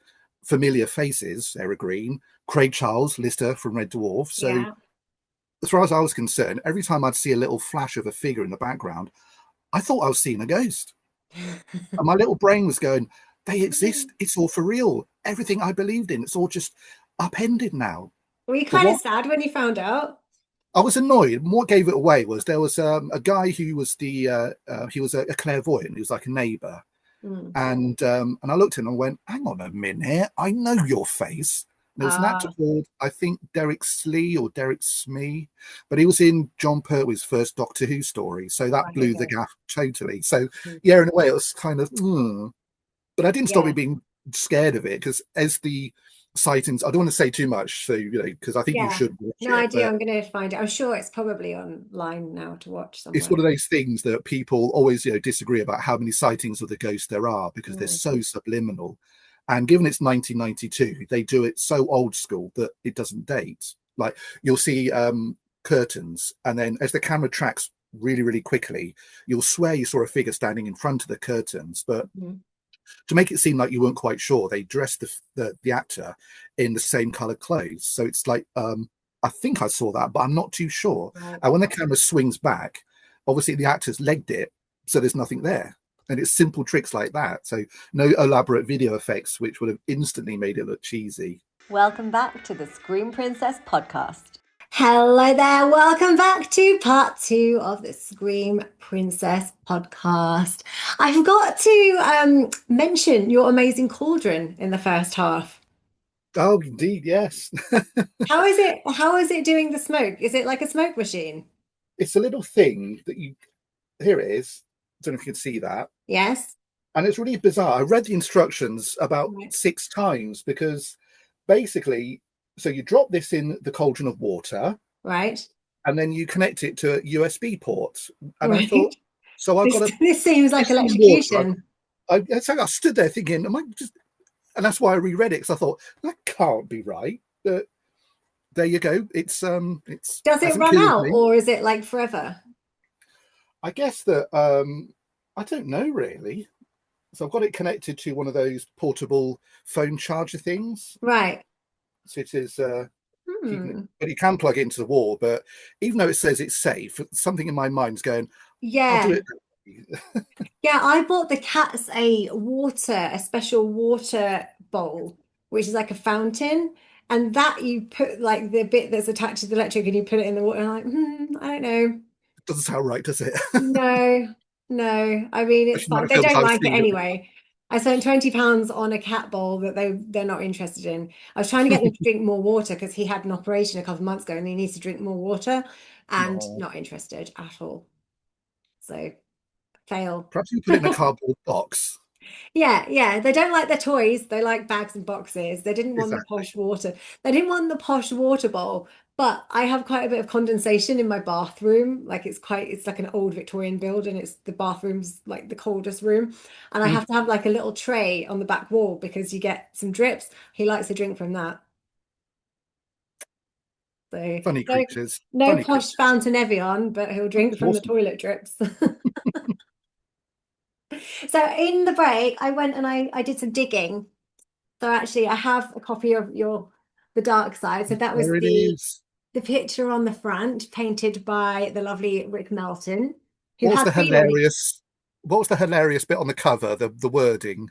familiar faces: Sarah Green, Craig Charles, Lister from Red Dwarf. So Yeah. as far as I was concerned, every time I'd see a little flash of a figure in the background, I thought I was seeing a ghost. And my little brain was going, they exist. It's all for real. Everything I believed in, it's all just upended now. Were you But kind of what sad when you found out? I was annoyed. And what gave it away was there was a guy who was he was a clairvoyant. He was like a neighbor, Mm. and I looked at him and went, "Hang on a minute, I know your face." And there was an actor Ah, called, I think, Derek Slee or Derek Smee, but he was in John Pertwee's first Doctor Who story, so that right, blew the okay. gaff totally. So Mm. yeah, in a way, it was kind of, but I didn't stop me Yeah. being scared of it because as the sightings, I don't want to say too much, so because I think you Yeah. should watch No, I it, do. but I'm going to find it. I'm sure it's probably online now to watch it's somewhere. one of those things that people always disagree about how many sightings of the ghost there are because they're Mm. so subliminal. And given it's 1992, they do it so old school that it doesn't date. Like you'll see curtains, and then as the camera tracks really, really quickly, you'll swear you saw a figure standing in front of the curtains. But Mhm. to make it seem like you weren't quite sure, they dressed the actor in the same colored clothes. So it's like I think I saw that, but I'm not too sure. Right. And when the camera swings back, obviously the actor's legged it, so there's nothing there. And it's simple tricks like that. So no elaborate video effects, which would have instantly made it look cheesy. Welcome back to the Scream Princess podcast. Hello there. Welcome back to part two of the Scream Princess podcast. I forgot to mention your amazing cauldron in the first half. Oh, indeed, yes. How is it? How is it doing the smoke? Is it like a smoke machine? It's a little thing that here it is. I don't know if you can see that. Yes. And it's really bizarre. I read the instructions about Right. 6 times because basically, so you drop this in the cauldron of water Right. and then you connect it to a USB port. And I Right. thought, so I've got This seems like this in water. electrocution. I stood there thinking, am I just, and that's why I reread it because I thought that can't be right. But there you go. It's Does it hasn't run killed out me. or is it like forever? I guess that I don't know really. So I've got it connected to one of those portable phone charger things. Right. So it is keeping it, Hmm. but you can plug it into the wall. But even though it says it's safe, something in my mind's going, I'll do Yeah. it. Yeah, I bought the cats a special water bowl, which is like a fountain. And that you put like the bit that's attached to the electric and you put it in the water. And I'm like, I don't know. Doesn't sound right, does it? No, no. I mean, it's Especially the amount fine. of They films don't I've like it seen. anyway. I spent £20 on a cat bowl that they're not interested in. I was trying to get them to drink more water because he had an operation a couple of months ago and he needs to drink more water and No. not interested at all. So fail. Perhaps you put it in a cardboard box. Yeah, yeah. They don't like their toys. They like bags and boxes. They didn't want the Exactly. posh water. They didn't want the posh water bowl. But I have quite a bit of condensation in my bathroom. Like it's like an old Victorian build and it's the bathroom's like the coldest room. And I Mm, have to have like a little tray on the back wall because you get some drips. He likes to drink from that. So funny no, creatures. no Funny posh creatures. fountain Evian, but he'll drink That's from the awesome. toilet drips. So in the break, I went and I did some digging. So actually, I have a copy of your The Dark Side. So that was There it is. the picture on the front, painted by the lovely Rick Melton, who What was has the been on hilarious? What was the hilarious bit on the cover? The wording.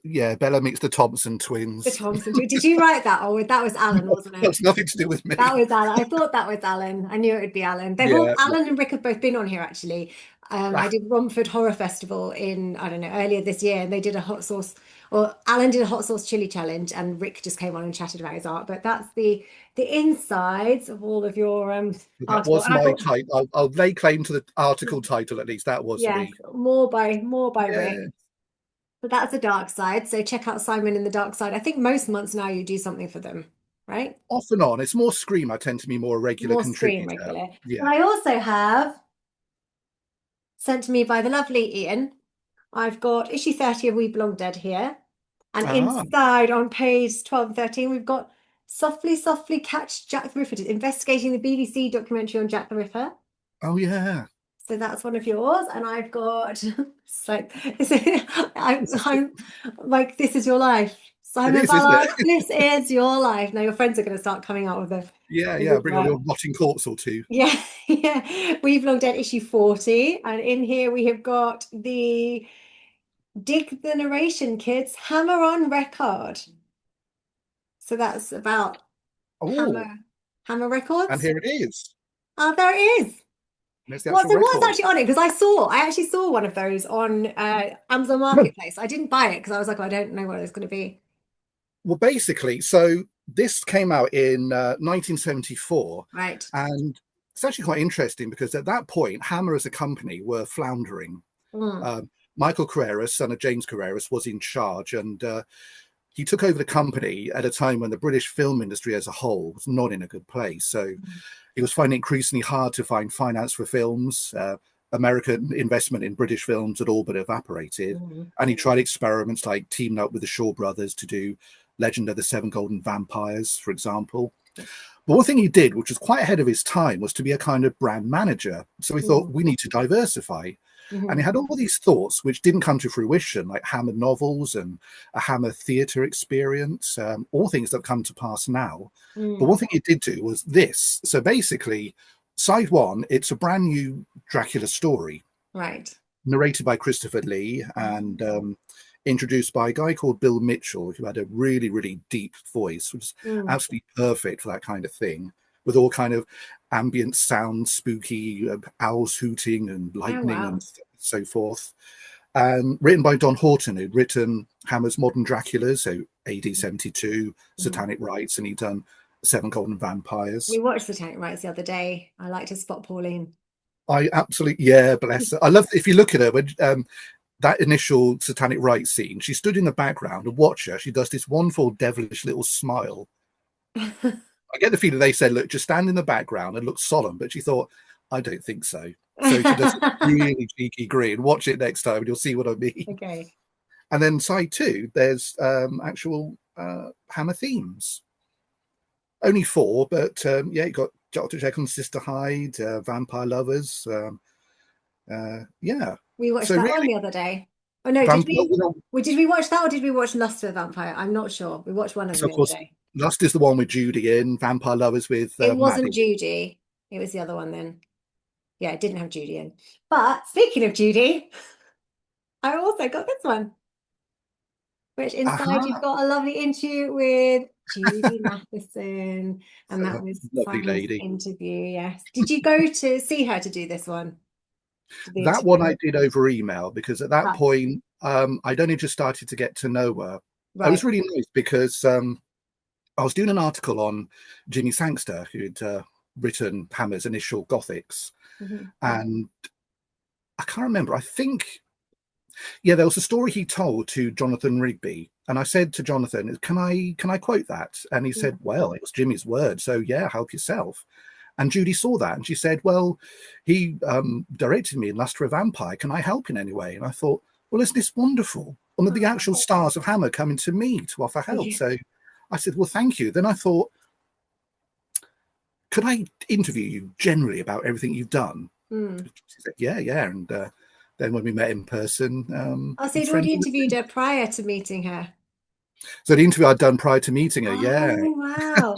Yeah, Bella meets the Thompson the twins. Thompson. Did you write that? Or that was Alan, wasn't it? That's nothing to do with That me. was Alan. I thought that was Alan. I knew it would be Alan. Yeah, yeah. Alan and Rick have both been on here actually. I Ah, did Romford Horror Festival in, I don't know, earlier this year, and they did a hot sauce, or Alan did a hot sauce chili challenge, and Rick just came on and chatted about his art. But that's the insides of all of your that article. was And I my thought, type. I'll lay claim to the article title at least. That was yes, me. more by Rick. Yeah. But that's the dark side. So check out Simon in the Dark Side. I think most months now you do something for them, right? Off and on. It's more Scream. I tend to be more a regular More Scream contributor. regular. Yeah. And I also have sent to me by the lovely Ian. I've got issue 30 of We Belong Dead here. And Ah. inside on page 12 and 13, we've got Softly, Softly Catch Jack the Ripper, investigating the BBC documentary on Jack the Ripper. Oh yeah. So that's one of yours. And I've got, it's like, This is, I'm like, this is your life. it Simon is, isn't Ballard, it? this is your life. Now your friends are going to start coming out with Yeah, the yeah. Bring on work. your rotting corpse or two. Yeah, yeah. We've looked at issue 40, and in here we have got the Dig the Narration Kids Hammer on Record. So that's about Oh, Hammer and Records. here it is. Oh, there it is. There's the actual What's record. actually on it? Because I actually saw one of those on Amazon Marketplace. I didn't buy it because I was like, oh, I don't know what it's going to be. Well, basically, so this came out in 1974, Right. and it's actually quite interesting because at that point, Hammer as a company were floundering. Mm, Michael Carreras, son of James Carreras, was in charge, and he took over the company at a time when the British film industry as a whole was not in a good place. So he was finding it increasingly hard to find finance for films. American investment in British films had all but evaporated. mm, And he tried experiments like teaming up with the Shaw brothers to do Legend of the Seven Golden Vampires, for example. But one thing he did, which was quite ahead of his time, was to be a kind of brand manager. So he thought, mm, we need to diversify. And he mm, had all these thoughts which didn't come to fruition, like Hammer novels and a Hammer theatre experience, all things that have come to pass now. But one mm. thing he did do was this. So basically, side one, it's a brand new Dracula story, Right. narrated by Christopher Lee and introduced by a guy called Bill Mitchell, who had a really, really deep voice, which is Mm. absolutely perfect for that kind of thing, with all kind of ambient sound, spooky owls hooting and Oh, lightning and wow. so forth. And written by Don Horton, who'd written Hammer's Modern Dracula, so AD 72, Mhm. Satanic Rites, and he'd done Seven Golden We Vampires. watched the Tank Rights the other day. I like to spot Pauline. I absolutely, yeah, bless her. I love, if you look at her, when that initial Satanic Rites scene, she stood in the background and watch her. She does this wonderful, devilish little smile. I get the feeling they said, look, just stand in the background and look solemn. But she thought, I don't think so. So she does a really cheeky grin. Watch it next time and you'll see what I mean. Okay. And then side two, there's actual Hammer themes. Only four, but yeah, you got Dr. Jekyll and Sister Hyde, Vampire Lovers. Yeah. We watched So that one really, the other day. Oh no, did Vampire, we? Did we watch that or did we watch Lust for the Vampire? I'm not sure. We watched one of them so of the other course, day. Lust is the one with Judy in, Vampire Lovers with It wasn't Maddie. Judy. It was the other one then. Yeah, it didn't have Judy in. But speaking of Judy, I also got this one, which inside you've Aha, got a lovely interview with Judy Matheson, and that was lovely Simon's lady. interview. Yes. Did you go to see her to do this one? The That one interview. I did over email, because at that Right. point, I'd only just started to get to know her. It was Right. really nice because I was doing an article on Jimmy Sangster, who'd written Hammer's initial Gothics, Mhm. and I can't remember. I think, yeah, there was a story he told to Jonathan Rigby, and I said to Jonathan, "Can I quote that?" And he said, "Well, it was Jimmy's word, so yeah, help yourself." And Judy saw that, and she said, "Well, he directed me in Lust for a Vampire. Can I help in any way?" And I thought, "Well, isn't this wonderful? One of the Oh, actual stars of Hammer coming to me to offer help." yeah. So I said, "Well, thank you." Then I thought, could I interview you generally about everything you've done? Mm. She said, "Yeah, yeah." And then when we met in person, Oh, so was you'd already friends ever interviewed since. her prior to meeting her. So the interview I'd done prior to meeting her, yeah. Oh, wow.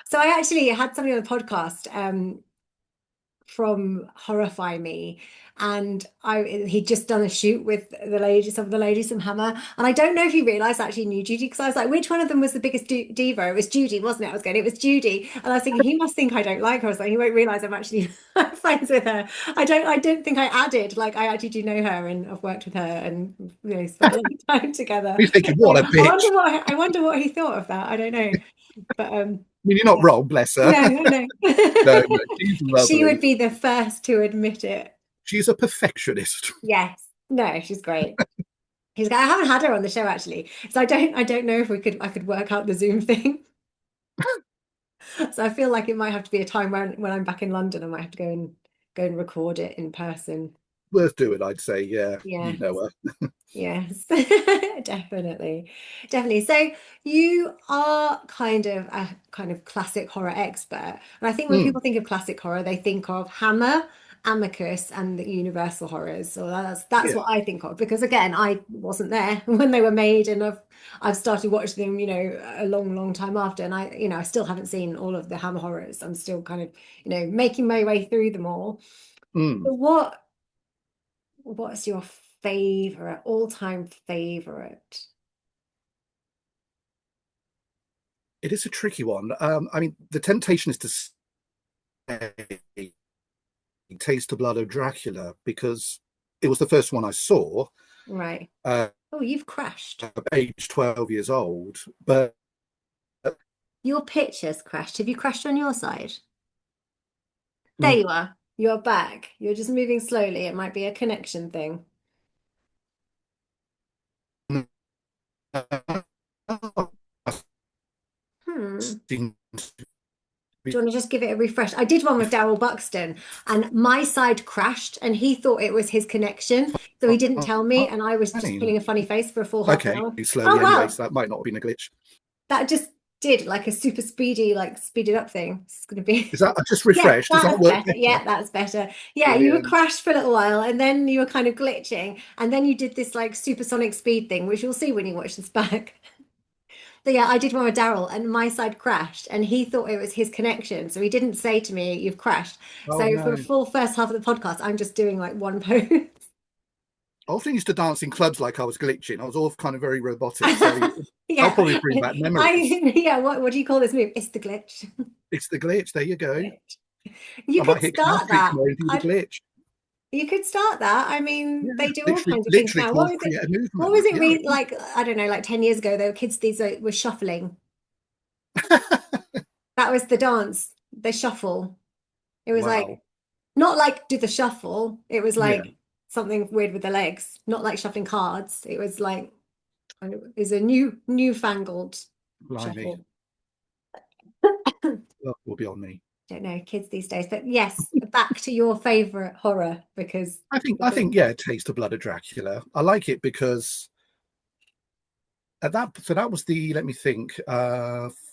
So I actually had somebody on the podcast from Horrify Me, and he'd just done a shoot with some of the ladies from Hammer, and I don't know if he realized I actually knew Judy, because I was like, which one of them was the biggest diva? It was Judy, wasn't it? I was going, it was Judy, and I was thinking he must think I don't like her. I was like, he won't realize I'm actually friends with her. I don't think I added, like, I actually do know her and I've worked with her and, you know, spent a lot of time together. He's thinking, what a So bitch. I wonder what he thought of that. I don't know, but I mean, you're not yeah. wrong, bless her. No, no. No, no, she's She would lovely. be the first to admit it. She's a perfectionist. Yes. No, she's great. I haven't had her on the show actually. So I don't know if I could work out the Zoom thing. So I feel like it might have to be a time when I'm back in London, I might have to go and record it in person. Worth doing, I'd say. Yeah, Yeah. you know her. Yes, definitely. Definitely. So you are kind of a kind of classic horror expert. And I think when Mm, people think of classic horror, they think of Hammer, Amicus, and the Universal horrors. So that's yeah. what I think of, because again, I wasn't there when they were made, and I've started watching them, a long, long time after. And I still haven't seen all of the Hammer horrors. I'm still kind of, making my way through them all. Mm. But what's your favorite, all-time favorite? It is a tricky one. I mean, the temptation is to say Taste the Blood of Dracula, because it was the first one I saw, Right. uh, Oh, you've crashed. age 12 years old. But Your picture's crashed. Have you crashed on your side? There mm, you are. You're back. You're just moving slowly. It might be a connection thing. Hmm. Do you want to just give it a refresh? I did one with Daryl Buxton, and my side crashed, and he thought it was his connection. So he didn't tell me, and I was just putting a funny face for a full half an okay, hour. slowly Oh, anyway, wow. so that might not have been a glitch. That just did like a super speedy, like speeded up thing. It's going to be. Is that, I just Yeah, refreshed? Does that that's work better. better? Yeah, that's better. Yeah, you were Brilliant. crashed for a little while, and then you were kind of glitching, and then you did this like supersonic speed thing, which you'll see when you watch this back. So yeah, I did one with Daryl, and my side crashed, and he thought it was his connection, so he didn't say to me, "You've crashed." Oh, So for a no. full first half of the podcast, I'm just doing like one pose. I often used to dance in clubs like I was glitching. I was all kind of very robotic. So I'll Yeah, probably bring back memories. yeah. What do you call this move? It's the glitch. It's the glitch. There you go. Glitch. You I might could hit Canal start Street that. tomorrow and do the glitch. You could start that. I Yeah, mean, they do all literally, kinds of things literally now. What called was it? create a What movement. was it Yeah. like, I don't know, like 10 years ago, there were kids, these were shuffling. That was the dance, the shuffle. It was Wow. like, not like do the shuffle. It was Yeah. like something weird with the legs, not like shuffling cards. It was like, it was a newfangled Blimey. shuffle. Well, will be on me. Don't know, kids these days. But yes, back to your favorite horror, because Yeah, Taste the Blood of Dracula. I like it because so that was the, let me think,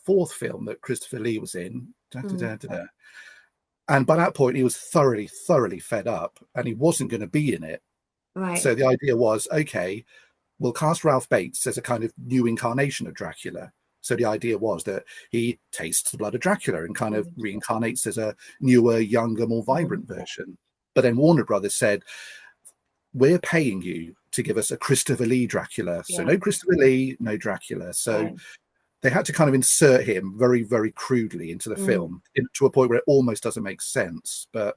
fourth film that Christopher Lee was in. Da, da, Mm, da, da, da. And by that point, he was thoroughly, thoroughly fed up, and he wasn't going to be in it. right. So the idea was, okay, we'll cast Ralph Bates as a kind of new incarnation of Dracula. So the idea was that he tastes the blood of Dracula and kind of Mm, reincarnates as a newer, younger, more mm, vibrant version. But then Warner Brothers said, we're paying you to give us a Christopher Lee Dracula. So yeah, no Christopher Lee, no Dracula. So right. they had to kind of insert him very, very crudely into the film to a point where it almost doesn't make sense. But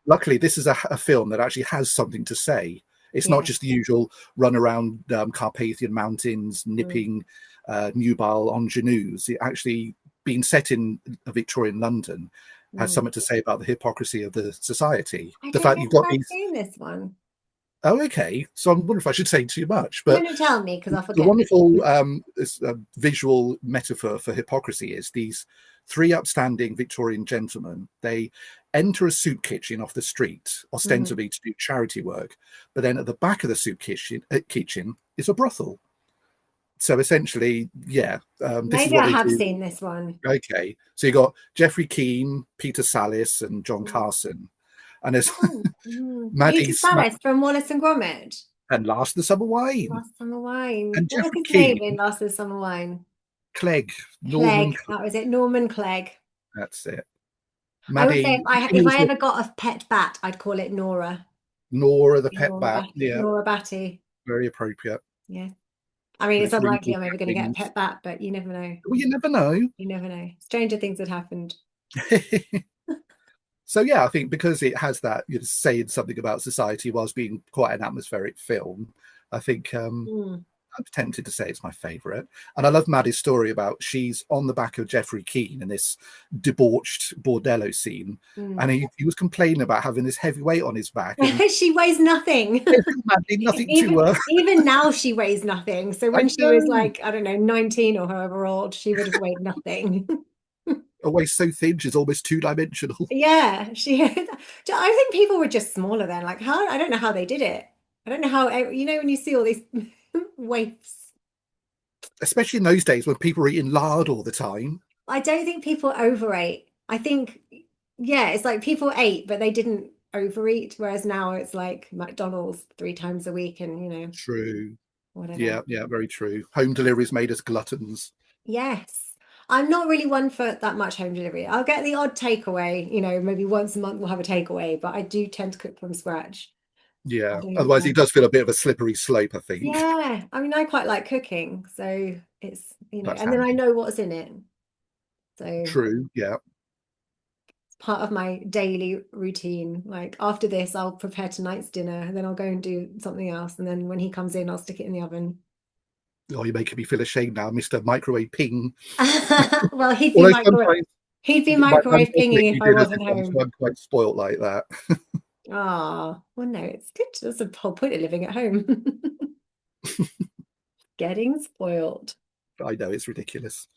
luckily, this is a film that actually has something to say. It's not just the usual run around Carpathian Mountains, nipping nubile ingenues. It actually, being set in Victorian London, has something to say about the hypocrisy of the society. The fact you've got these. I've seen this one. Oh, okay. So I wonder if I should say too much. But No, tell me, because I'll forget. The wonderful visual metaphor for hypocrisy is these three upstanding Victorian gentlemen. They enter a soup kitchen off the street, ostensibly to do charity work. But then at the back of the soup kitchen is a brothel. So essentially, this maybe is what I they have do. seen this one. Okay. So you got Geoffrey Keane, Peter Sallis, and John Carson. And there's Maddie Peter Sallis from Wallace and Gromit. And Last of the Summer Wine. Last Summer Wine. And What Geoffrey was his name Keane. in Last of the Summer Wine? Clegg. Clegg. That was it. Norman Clegg. That's it. Maddie, I would say if I ever the, got a pet bat, I'd call it Nora. Nora the pet Nora bat. Batty. Yeah. Nora Batty. Very appropriate. Yeah. I mean, it's unlikely really I'm ever going to get a pet bat, but you never know. Well, you never know. You never know. Stranger things had happened. So yeah, I think because it has that, saying something about society whilst being quite an atmospheric film, I think I'm tempted to say it's my favourite. And I love Maddie's story about she's on the back of Geoffrey Keane in this debauched bordello scene, and he was complaining about having this heavy weight on his back. And she weighs nothing. Maddie, nothing even now she weighs nothing. So when she was like, I don't know, 19 or however old, she would have weighed nothing. Always so thin, she's almost two-dimensional. Yeah, I think people were just smaller then. Like, how? I don't know how they did it. I don't know how, when you see all these waifs. Especially in those days when people were eating lard all the time. I don't think people overate. I think, it's like people ate, but they didn't overeat. Whereas now it's like McDonald's 3 times a week and, True. Whatever. Yeah, very true. Home deliveries made us gluttons. Yes. I'm not really one for that much home delivery. I'll get the odd takeaway, maybe once a month we'll have a takeaway, but I do tend to cook from scratch. Yeah, otherwise it does feel a bit of a slippery slope, I think. Yeah, I mean, I quite like cooking, so it's, That's and handy. then I know what's in it. So true, yeah. It's part of my daily routine. Like after this, I'll prepare tonight's dinner, and then I'll go and do something else. And then when he comes in, I'll stick it in the oven. Oh, you're making me feel ashamed now, Mr. Microwave Ping. Well, he'd be microwave pinging if I wasn't home. So I'm quite spoilt like that. Oh, well, no, it's good. That's the whole point of living at home. Getting spoiled. I know, it's ridiculous.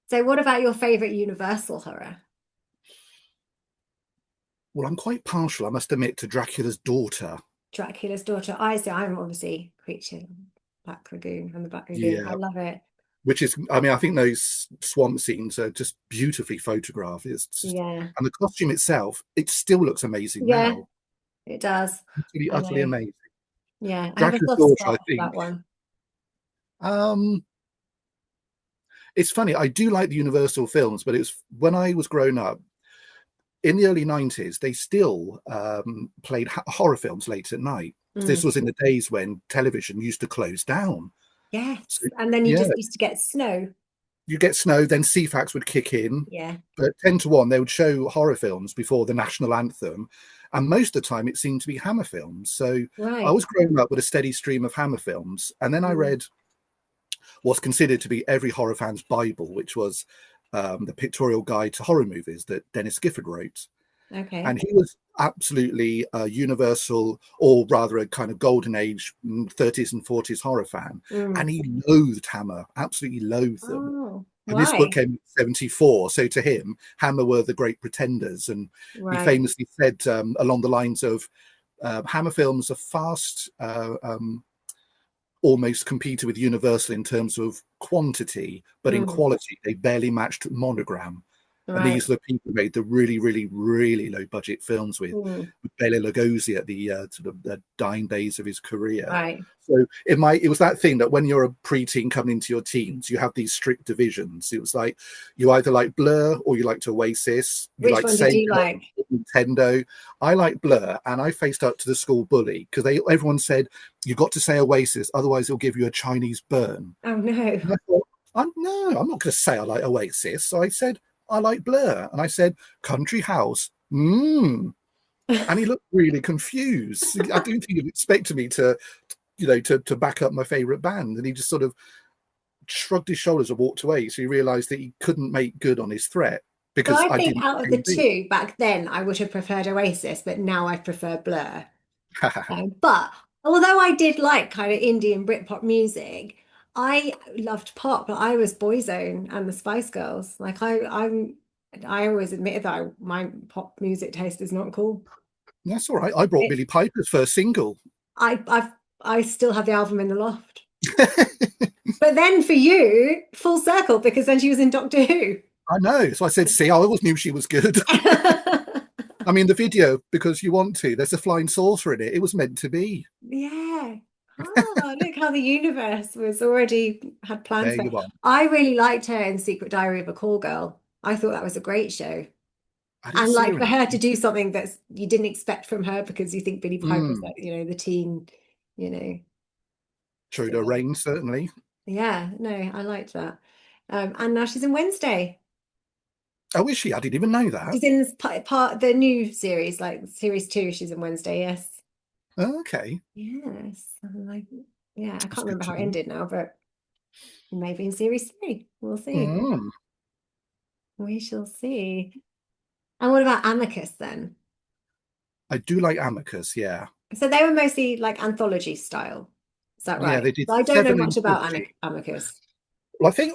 So what about your favorite Universal horror? Well, I'm quite partial, I must admit, to Dracula's Daughter. Dracula's Daughter. I'm obviously Creature, Black Lagoon and the Black Lagoon. Yeah. I love it. Which is, I mean, I think those swamp scenes are just beautifully photographed. It's just, and the costume itself, it still looks amazing now. It does. Utterly amazing. Yeah, Dracula's Daughter, I think. That one. It's funny, I do like the Universal films, but it's when I was growing up, in the early 90s, they still played horror films late at night. This was in the days when television used to close down. Yes, so, and then you just used to get snow. You get snow, then CFAX would kick in. Yeah. But 10 to 1, they would show horror films before the national anthem. And most of the time, it seemed to be Hammer films. So I was growing up with a steady stream of Hammer films. And then I read what's considered to be every horror fan's Bible, which was the Pictorial Guide to Horror Movies that Dennis Gifford wrote. Okay. And he was absolutely a Universal, or rather a kind of golden age 30s and 40s horror fan. And he loathed Hammer, absolutely loathed them. And this book came in 1974. So to him, Hammer were the great pretenders. And he famously said along the lines of Hammer films are fast, almost competed with Universal in terms of quantity, but in quality, they barely matched Monogram. And these are the people who made the really, really, really low budget films with Bela Lugosi at the sort of the dying days of his career. So it was that thing that when you're a preteen coming into your teens, you have these strict divisions. It was like you either like Blur or you liked Oasis. Which one did you like? Nintendo. I like Blur, and I faced up to the school bully because everyone said you got to say Oasis, otherwise it'll give you a Chinese burn. Oh no! No, I'm not going to say I like Oasis. So I said, I like Blur. And I said, Country House. And he looked really confused. I don't think he expected me to, to back up my favourite band. And he just sort of shrugged his shoulders and walked away. So he realised that he couldn't make good on his threat So because I I think didn't. out of the two, back then, I would have preferred Oasis, but now I prefer Blur. But although I did like kind of indie and Britpop music, I loved pop. I was Boyzone and the Spice Girls. Like I always admitted that my pop music taste is not cool. That's all right. I brought Billie Piper's first single. I still have the album in the loft. But then for you, full circle, because then she was in Doctor Who. I know. So I said, see, I always knew she was good. I mean, the video, because you want to, there's a flying saucer in it. It was meant to be. Yeah. Oh, look how the universe was already had plans There for you it. are. I really liked her in Secret Diary of a Call Girl. I thought that was a great show. I didn't And see like her for in her it. to do something that's you didn't expect from her because you think Billie Piper's like, the teen, you know. True So, to Rain, certainly. yeah, no, I liked that. And now she's in Wednesday. Oh, is she? I didn't even know that. She's in this part the new series, like series 2, she's in Wednesday, yes. Okay. Yes. I'm like, yeah, I That's can't good remember to how it know. ended now, but maybe in series 3. We'll see. Mm. We shall see. And what about Amicus then? I do like Amicus, yeah. So they were mostly like anthology style. Is that Yeah, right? they did I don't know 7 much about anthology. Amicus. Well, I think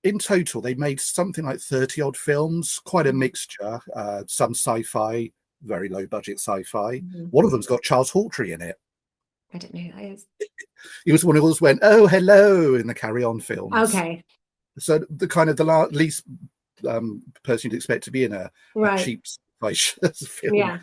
in total, they made something like 30 odd films, quite a mixture. Some sci-fi, very low budget sci-fi. One of them's got Charles Hawtrey in it. I don't know who that is. He was one who always went, "Oh, hello" in the Carry On films. Okay, So the kind of the least person you'd expect to be in a right. cheap sci-fi film. Yeah,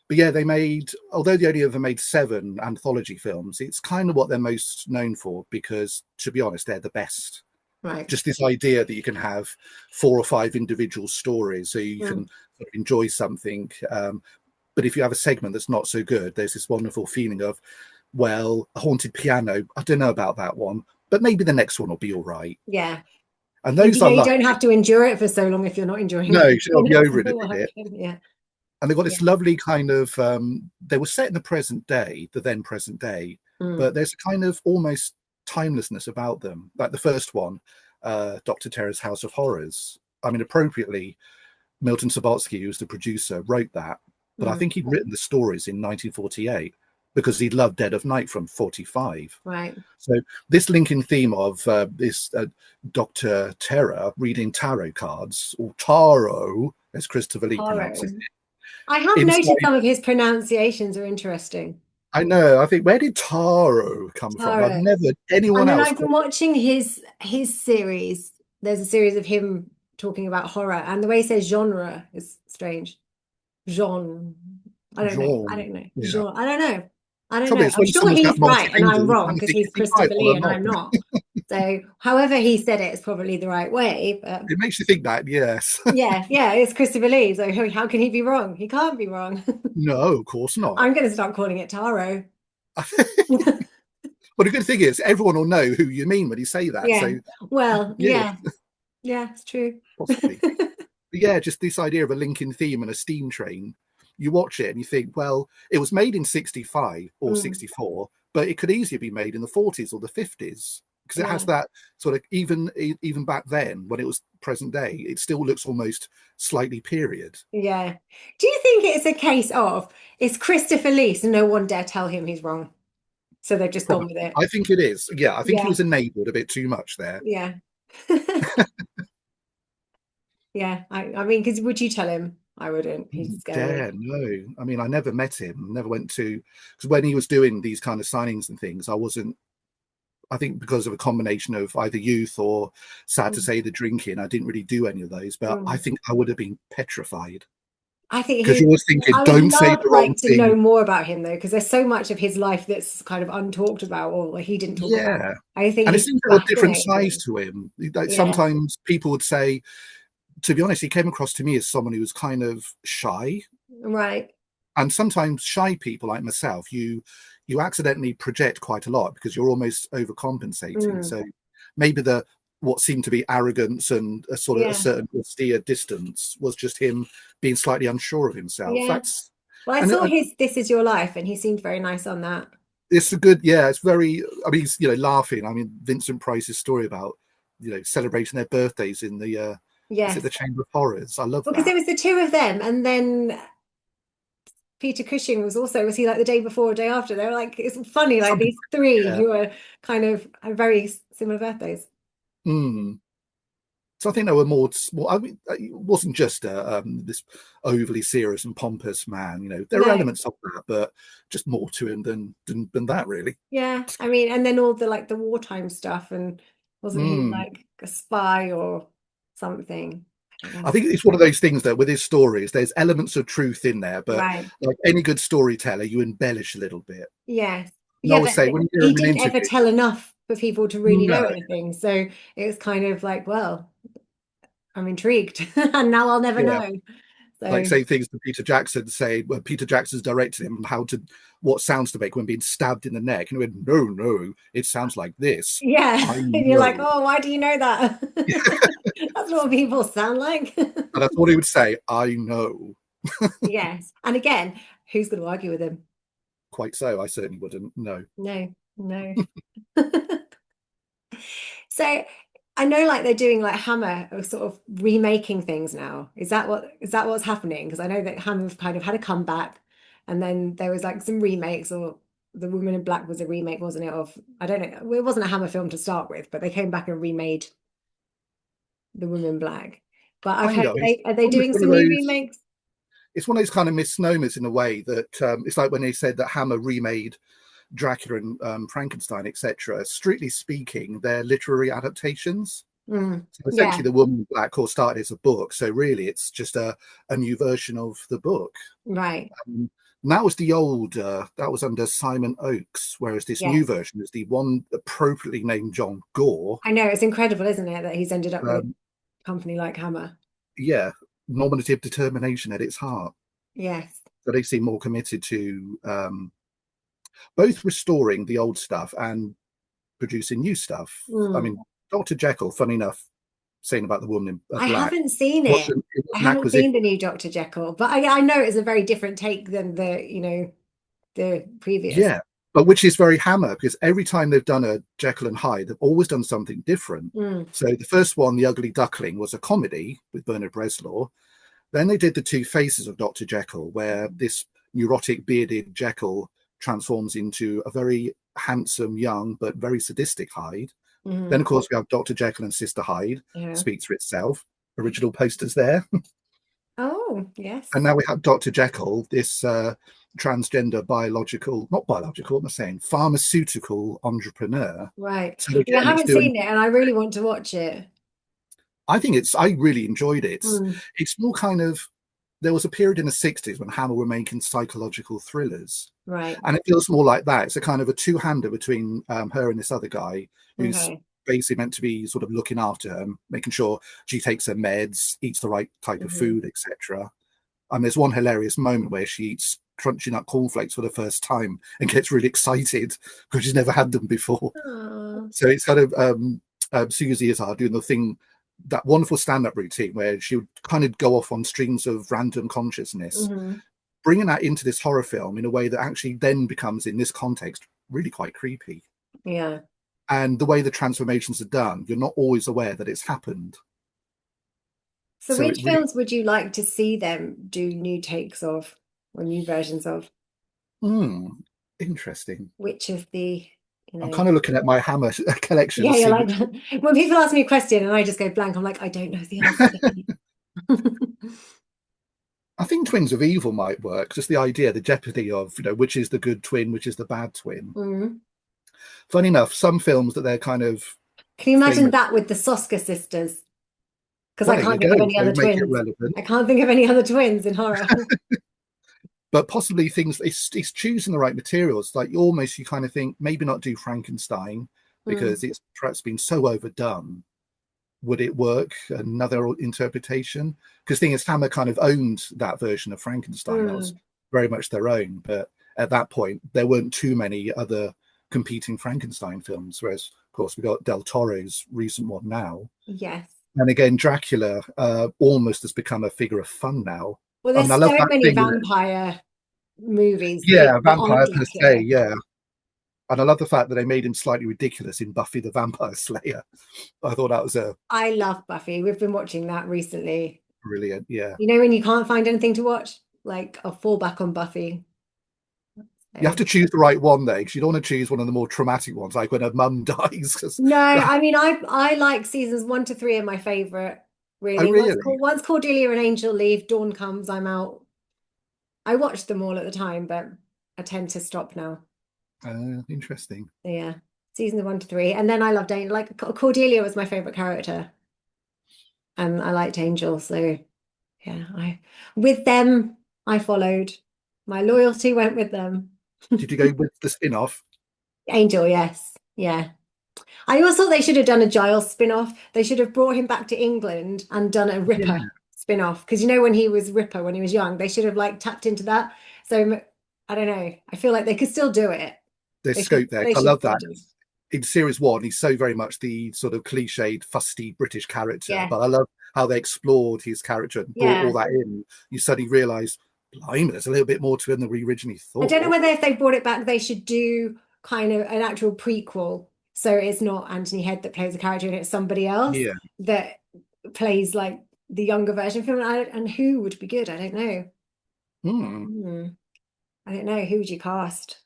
But yeah, they made, although they only ever made 7 anthology films, it's kind of what they're most known for because, to be honest, they're the best. right. Just this idea that you can have 4 or 5 individual stories so you can sort of enjoy something. But if you have a segment that's not so good, there's this wonderful feeling of, well, a haunted piano, I don't know about that one, but maybe the next one will be all right. Yeah. And And those I you like. don't have to endure it for so long if you're not enjoying No, it. you should be over it a bit. Yeah. And they've got this Yeah. lovely kind of, they were set in the present day, the then present day, but there's a kind of almost timelessness about them. Like the first one, Dr. Terror's House of Horrors. I mean, appropriately, Milton Subotsky, who's the producer, wrote that, but I think he'd written the stories in 1948 because he loved Dead of Night from 45. Right. So this linking theme of this Dr. Terror reading tarot cards, or tarot, as Christopher Lee pronounces Horror. it. I have Inside, noticed some of his pronunciations are interesting. I know. I think, where did taro come from? I've Taro. never anyone And then else I've been called. watching his series. There's a series of him talking about horror, and the way he says genre is strange. Genre. I don't know. I Jean. don't know. Yeah. Genre. I don't know. I don't Trouble know. is, I'm when sure someone's got he's right and I'm multilingual, you wrong kind of because think, he's is he right Christopher or Lee and not? I'm not. So however he said it is probably the right way. But It makes you think that, yes. yeah, it's Christopher Lee. So how can he be wrong? He can't be wrong. No, of course not. I'm going to start calling it Taro. But the good thing is, everyone will know who you mean when you say that. Yeah. So, Well, yeah, yeah, it's true. possibly. But yeah, just this idea of a Lincoln theme and a steam train. You watch it and you think, well, it was made in 65 or 64, but it could easily be made in the 40s or the 50s because it has Yeah. that sort of, even back then when it was present day, it still looks almost slightly period. Yeah. Do you think it's a case of it's Christopher Lee, so no one dare tell him he's wrong? So they've just gone Probably. with it. I think it is. Yeah, I think he Yeah. was enabled a bit too much there. Yeah. Yeah. I mean, because would you tell him? I wouldn't. He's scary. Dare, no. I mean, I never met him, never went to, because when he was doing these kind of signings and things, I think because of a combination of either youth or, sad to say, the drinking, I didn't really do any of those. But I think I would have been petrified I think because you're always thinking, I would don't say love the wrong to know thing. more about him though, because there's so much of his life that's kind of untalked about or he didn't talk about. Yeah. I think And it he's seems to have a different size fascinating. to him. Like Yeah. sometimes people would say, to be honest, he came across to me as someone who was kind of shy. Right. And sometimes shy people like myself, you accidentally project quite a lot because you're almost overcompensating. So maybe the what seemed to be arrogance and a sort of a Yeah. certain austere distance was just him being slightly unsure of himself. Yeah. That's Well, I and saw his This Is Your Life, and he seemed very nice on that. it's a good, yeah. It's very. I mean, he's, laughing. I mean, Vincent Price's story about celebrating their birthdays in the is it Yes. the Chamber of Horrors? I love Because that. it was the two of them, and then Peter Cushing was he like the day before or day after? They were like, it's funny, like Something these three like who are kind of have very similar birthdays. that. So I think they were more. I mean, it wasn't just this overly serious and pompous man. There are No, elements of that, but just more to him than that, really. yeah. I mean, and then all the wartime stuff, and wasn't he Mm. like a spy or something? I don't I know. think it's one of those things that with his stories, there's elements of truth in there, but Right. like any good storyteller, you embellish a little bit. Yes. And I Yeah, would but say when you hear he him in an didn't ever interview, tell enough for people to really know no, anything. So it was kind of like, well, I'm intrigued, and now I'll never yeah, know. like So say things to Peter Jackson, say when Peter Jackson's directed him what sounds to make when being stabbed in the neck, and he went, no, it sounds like this. yeah, I and you're like, know, oh, why do you know that? That's what people sound like. and that's what he would say. I know. Yes. And again, who's going to argue with him? Quite so. I certainly wouldn't. No. No, no. So I know like they're doing like Hammer are sort of remaking things now. Is that what's happening? Because I know that Hammer have kind of had a comeback, and then there was like some remakes, or The Woman in Black was a remake, wasn't it? Of I don't know. It wasn't a Hammer film to start with, but they came back and remade The Woman in Black. But I've Kind heard of. are they Almost doing one of some new those. remakes? It's one of those kind of misnomers in a way that it's like when they said that Hammer remade Dracula and Frankenstein, etc. Strictly speaking, they're literary adaptations. So Yeah, essentially, The Woman in Black, of course, started as a book. So really, it's just a new version of the book. right. And that was the old, that was under Simon Oakes, whereas this new Yes. version is the one appropriately named John Gore. I know it's incredible, isn't it, that he's ended up with a Um, company like Hammer. yeah, nominative determination at its heart. Yes. So they seem more committed to both restoring the old stuff and producing new stuff. I Mm. mean, Dr. Jekyll, funny enough, saying about The Woman in I Black, haven't seen it. it I was an haven't acquisition. seen the new Dr. Jekyll, but I know it's a very different take than the previous. Yeah, but which is very Hammer because every time they've done a Jekyll and Hyde, they've always done something different. Mm. So the first one, The Ugly Duckling, was a comedy with Bernard Bresslaw. Then they did The Two Faces of Dr. Jekyll, where this neurotic, bearded Jekyll transforms into a very handsome, young, but very sadistic Hyde. Mm. Then, of course, we have Dr. Jekyll and Sister Hyde, Yeah. speaks for itself. Original posters there. Oh, yes. And now we have Dr. Jekyll, this transgender not biological, what am I saying? Pharmaceutical entrepreneur. Right. So Yeah, I again, it's haven't doing, seen it, and I really want to watch it. I really enjoyed it. Mm. It's more kind of, there was a period in the 60s when Hammer were making psychological thrillers. Right. And it feels more like that. It's a kind of a two-hander between her and this other guy who's Okay. basically meant to be sort of looking after her, making sure she takes her meds, eats the right type of food, etc. And there's one hilarious moment where she eats crunchy nut cornflakes for the first time and gets really excited because she's never had them before. Oh. So it's kind of Susie Izzard doing the thing, that wonderful stand-up routine where she would kind of go off on streams of random consciousness, bringing that into this horror film in a way that actually then becomes, in this context, really quite creepy. Yeah. And the way the transformations are done, you're not always aware that it's happened. So So it which really, films would you like to see them do new takes of, or new versions of? interesting. Which of the, I'm kind of looking at my Hammer collection yeah, to you're see like, which. when people ask me a question and I just go blank, I'm like, I don't know the answer. I think Twins of Evil might work. Just the idea, the jeopardy of, which is the good twin, which is the bad twin. Funny enough, some films that they're kind of Can you imagine famous. that with the Soska sisters? Because Well, I there you can't think go. of any So other make it twins. relevant. I can't think of any other twins in horror. But possibly things, it's choosing the right materials. Like you kind of think maybe not do Frankenstein because it's perhaps been so overdone. Would it work? Another interpretation? Because the thing is, Hammer kind of owned that version of Frankenstein. That was very much their own. But at that point, there weren't too many other competing Frankenstein films. Whereas Of course, we got Del Toro's recent one now. Yes. And again, Dracula almost has become a figure of fun now. Well, I there's mean, I love so that many thing. vampire movies Yeah, that aren't vampire per se, Dracula. yeah. And I love the fact that they made him slightly ridiculous in Buffy the Vampire Slayer. I thought that was a I love Buffy. We've been watching that recently. brilliant, yeah. You know, when you can't find anything to watch, like I'll fall back on Buffy. You have to choose the right one, though, because you don't want to choose one of the more traumatic ones, like when her mum dies. No, I mean I like seasons 1 to 3 are my favorite, Oh, really. really? Once Cordelia and Angel leave, Dawn comes, I'm out. I watched them all at the time, but I tend to stop now. Interesting. Yeah, seasons 1 to 3, and then I loved Angel. Like Cordelia was my favorite character, and I liked Angel. So yeah, I with them I followed. My loyalty went with them. Did you go with the spin-off? Angel, yes, yeah. I always thought they should have done a Giles spin-off. They should have brought him back to England and done a Yeah, Ripper spin-off. Because you know when he was Ripper when he was young, they should have like tapped into that. So I don't know. I feel like they could still do it. there's scope there. They I should love still that. do it. In series one, he's so very much the sort of cliched, fusty British character. Yeah. But I love how they explored his character and brought Yeah. all that in. You suddenly realise, blimey, there's a little bit more to him than we originally I don't know thought. whether if they brought it back, they should do kind of an actual prequel. So it's not Anthony Head that plays the character and it's somebody else Yeah. that plays like the younger version of him. And who would be good? I don't know. I don't know. Who would you cast?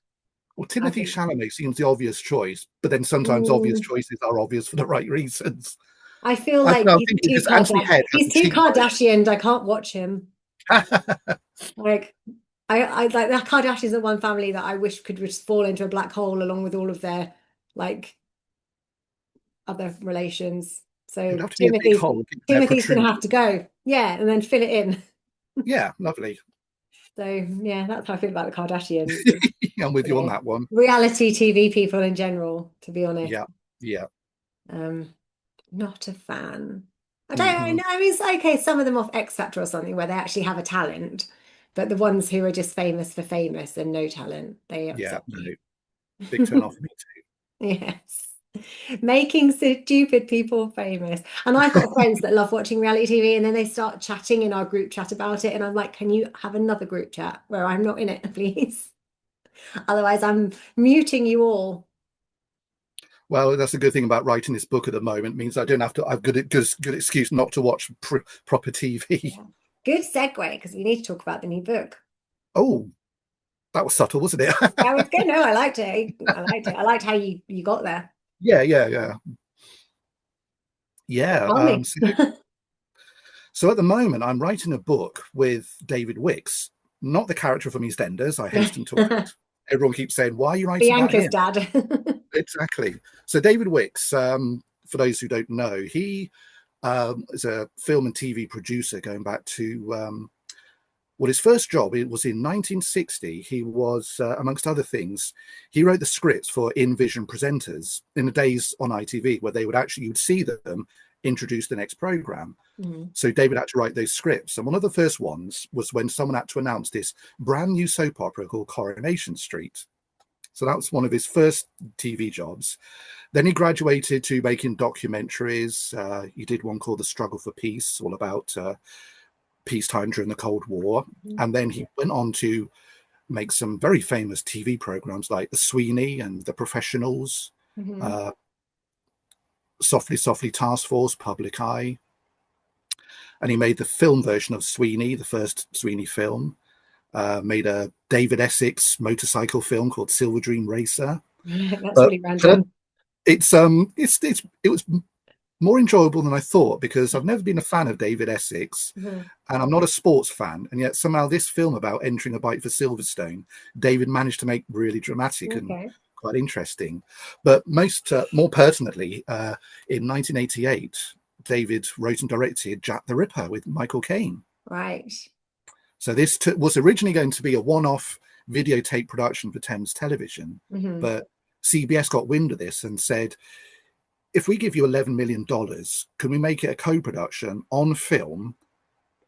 Well, I Timothy think Chalamet seems the obvious choice, but then sometimes obvious choices are obvious for the right reasons. I feel I don't like know, I'm he's thinking too because Anthony Head has He's the too cheap Kardashian. I can't watch him. version. Like I like the Kardashians are one family that I wish could just fall into a black hole along with all of their like other relations. It'd So have to be a big hole. There Timothy's gonna protrude. have to go. Yeah, and then fill it in. Yeah, lovely. So yeah, that's how I feel about the Kardashians. I'm with you on Yeah. that one. Reality TV people in general, to be honest. Yeah, yeah. Not a fan. I don't Hmm. know. I mean, it's okay. Some of them off X Factor or something where they actually have a talent, but the ones who are just famous for famous and no talent, they Yeah, upset no, me. big turn off for me too. Yes. Making stupid people famous. And I've got friends that love watching reality TV and then they start chatting in our group chat about it. And I'm like, can you have another group chat where I'm not in it, please? Otherwise, I'm muting you all. Well, that's a good thing about writing this book at the moment. It means I don't have to. I've good excuse not to watch proper TV. Yeah. Good segue because we need to talk about the new book. Oh, that was subtle, wasn't it? That was good. No, I liked it. I liked it. I liked how you got there. Yeah. Tell me. So at the moment, I'm writing a book with David Wicks, not the character from EastEnders. I hasten to add. Everyone keeps saying, "Why are you writing about Bianca's him?" dad. Exactly. So David Wicks, for those who don't know, he is a film and TV producer going back to well, his first job it was in 1960. He was, amongst other things, he wrote the scripts for In Vision presenters in the days on ITV where they would actually you'd see them introduce the next program. So David had to write those scripts, and one of the first ones was when someone had to announce this brand new soap opera called Coronation Street. So that was one of his first TV jobs. Then he graduated to making documentaries. He did one called The Struggle for Peace, all about peacetime during the Cold War. And then he went on to make some very famous TV programs like The Sweeney and The Professionals, Softly Softly Task Force, Public Eye. And he made the film version of Sweeney, the first Sweeney film. Made a David Essex motorcycle film called Silver Dream Racer. That's really random. It was more enjoyable than I thought because I've never been a fan of David Essex and I'm not a sports fan, and yet somehow this film about entering a bike for Silverstone David managed to make really dramatic and quite interesting. But more pertinently, in 1988 David wrote and directed Jack the Ripper with Michael Caine. Right. So this was originally going to be a one-off videotape production for Thames Television, but CBS got wind of this and said, if we give you $11 million, can we make it a co-production on film,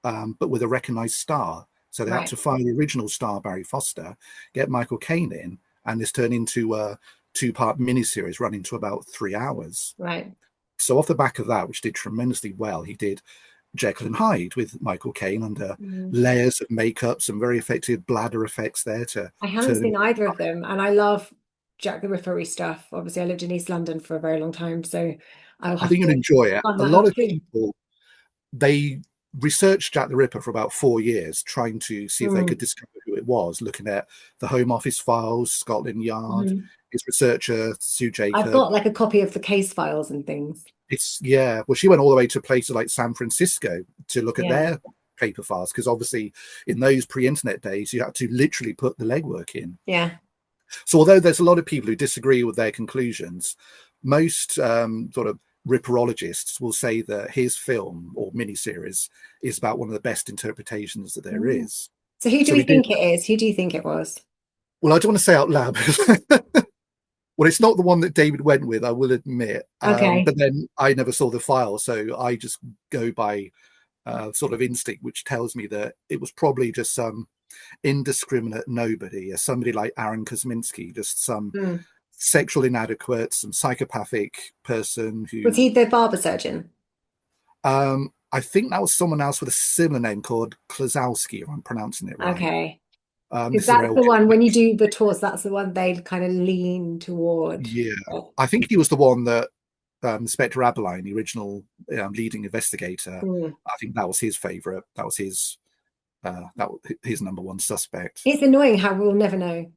but with a recognised star? So they had to find the original star, Barry Foster, get Michael Caine in, and this turned into 2-part miniseries running to about 3 hours. Right. So off the back of that, which did tremendously well, he did Jekyll and Hyde with Michael Caine under layers of makeup, some very effective bladder effects there to I haven't turn him. seen either of them, and I love Jack the Ripper stuff. Obviously, I lived in East London for a very long time, so I'll I have think you'll to enjoy it. find A that lot out of too. people, they researched Jack the Ripper for about 4 years, trying to see if they could discover who it was, looking at the Home Office files, Scotland Yard, his researcher, Sue Jacob. I've got like a copy of the case files and things. Well, she went all the way to places like San Francisco to look at Yeah. their paper files, because obviously in those pre-internet days, you had to literally put the legwork in. Yeah. So although there's a lot of people who disagree with their conclusions, most sort of ripperologists will say that his film or miniseries is about one of the best interpretations that there is. So who do we think it is? Who do you think it was? Well, I don't want to say out loud because well, it's not the one that David went with, I will admit. Okay. But then I never saw the file, so I just go by sort of instinct, which tells me that it was probably just some indiscriminate nobody, somebody like Aaron Kosminski, just some sexual inadequate, some psychopathic person who... Was he the barber surgeon? I think that was someone else with a similar name called Klazowski, if I'm pronouncing it right. Okay. Because that's the one, when you do the tours, that's the one they'd kind of lean toward. Yeah. I think he was the one that Inspector Aberline, the original leading investigator, I think that was his favourite. That was his his number one suspect. It's annoying how we'll never know.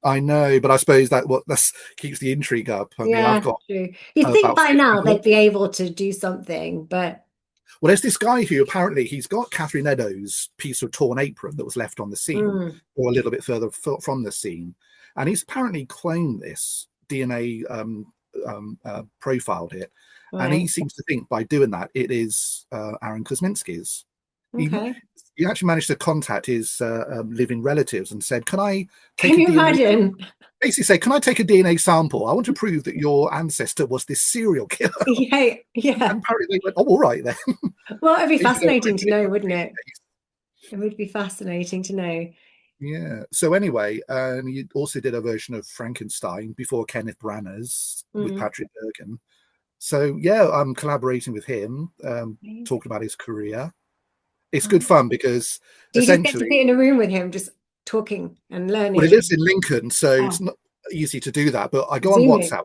I know, but I suppose that keeps the intrigue up. I mean, I've got true. You'd think by now they'd be able to do something, but... Well, there's this guy who apparently he's got Catherine Eddowes' piece of torn apron that was left on the scene, or a little bit further from the scene, and he's apparently cloned this DNA, profiled it, and he seems to think by doing that it is Aaron Kosminski's. Okay. He actually managed to contact his living relatives and said, "Can I take Can you imagine? Basically say, can I take a DNA sample? I want to prove that your ancestor was this serial killer." Yeah. And apparently they went, "Oh, all right then." Well, it'd be fascinating to know, wouldn't it? It would be fascinating to know. Yeah. So anyway, he also did a version of Frankenstein before Kenneth Branagh's with Patrick Bergen. So yeah, I'm collaborating with him, talking about his career. It's good fun because you essentially just get to be in a room with him, just talking and learning. Well, he lives in Lincoln, so it's not easy to do that. But I go on WhatsApp,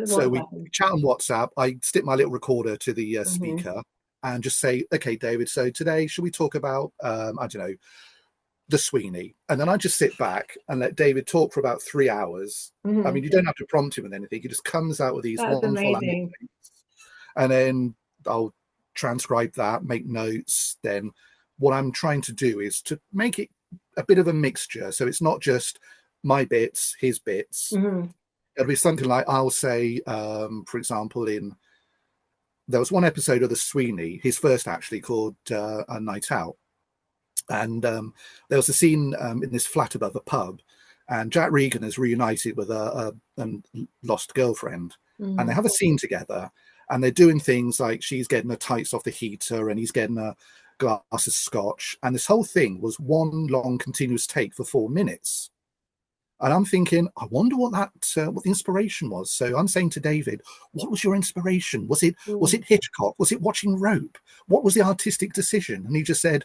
so we chat on WhatsApp. I stick my little recorder to the speaker and just say, "Okay, David. So today, should we talk about I don't know, the Sweeney?" And then I just sit back and let David talk for about 3 hours. I mean, you don't have to prompt him with anything. He just comes out with these wonderful anecdotes, and then I'll transcribe that, make notes. Then what I'm trying to do is to make it a bit of a mixture, so it's not just my bits, his bits. It'll be something like, I'll say, for example, there was one episode of the Sweeney, his first actually, called A Night Out, and there was a scene in this flat above a pub, and Jack Regan is reunited with a lost girlfriend, and they have a scene together, and they're doing things like she's getting the tights off the heater and he's getting a glass of scotch, and this whole thing was one long continuous take for 4 minutes. And I'm thinking, I wonder what the inspiration was. So I'm saying to David, "What was your inspiration? Was it Hitchcock? Was it watching Rope? What was the artistic decision?" And he just said,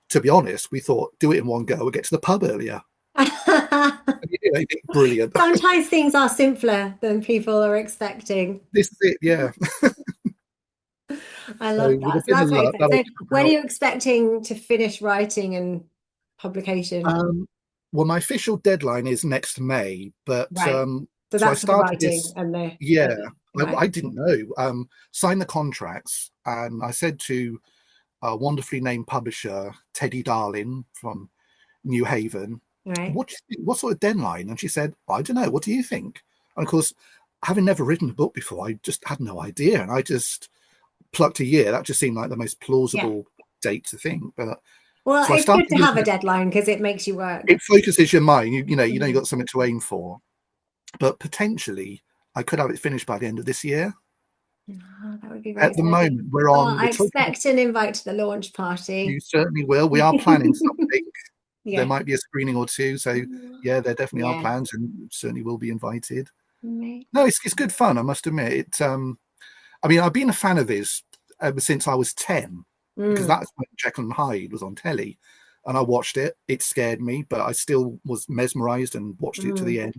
"To be honest, we thought, do it in one go, we'll get to the pub earlier." Brilliant. Sometimes things are simpler than people are expecting. This is it, yeah. I love that. So that's very exciting. So when are you expecting to finish writing and publication? Well, my official deadline is next May, but so that's I started the writing this. And the I didn't know. Signed the contracts, and I said to a wonderfully named publisher, Teddy Darling from New Haven, what sort of deadline? And she said, "I don't know. What do you think?" And of course, having never written a book before, I just had no idea, and I just plucked a year. That just seemed like the most plausible date to think. But well, so it's good to have a deadline because it makes you work. It focuses your mind. You know, you got something to aim for. But potentially, I could have it finished by the end of this year. That would be very At the moment, we're on. I expect an invite to the launch party. You certainly will. We are planning something. There might be a screening or two. So yeah, there definitely are plans, and certainly will be invited. Amazing. No, it's good fun, I must admit. I mean, I've been a fan of his ever since I was 10, because that's when Jekyll and Hyde was on telly, and I watched it. It scared me, but I still was mesmerized and watched it to the end.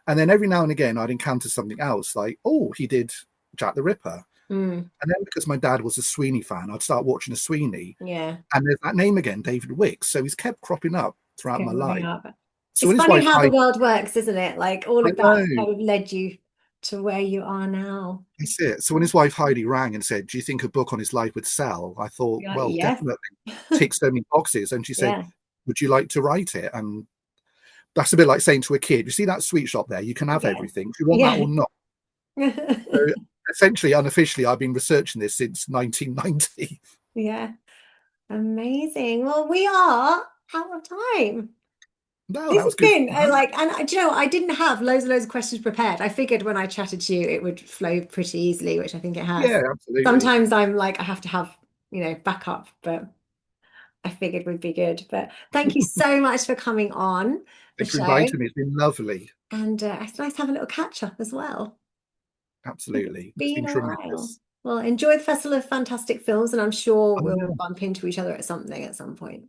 And then every now and again, I'd encounter something else, like, oh, he did Jack the Ripper. And then because my dad was a Sweeney fan, I'd start watching a Sweeney. Yeah. And there's that name again, David Wicks. So he's kept cropping up throughout my life. So It's when his funny wife how the Heidi, world works, isn't it? Like all I of that know, kind of led you to where you are now. that's it. So when his wife Heidi rang and said, "Do you think a book on his life would sell?" I thought, You're like, well, yes. definitely, ticks so many boxes. And she said, Yeah. "Would you like to write it?" And that's a bit like saying to a kid, "You see that sweet shop there? You can have everything. Do you want that or not?" So essentially, unofficially, I've been researching this since 1990. Yeah. Amazing. Well, we are out of time. No, This that has was good been fun. like, and do you know, I didn't have loads and loads of questions prepared. I figured when I chatted to you, it would flow pretty easily, which I think it has. Yeah, absolutely. Sometimes I'm like, I have to have, backup, but I figured we'd be good. But thank you so much for coming on the Thanks for show. inviting me. It's been lovely. And it's nice to have a little catch up as well. Absolutely. It's Been been a while. tremendous. Well, enjoy the Festival of Fantastic Films, and I'm sure Oh, we'll yeah. bump into each other at something at some point.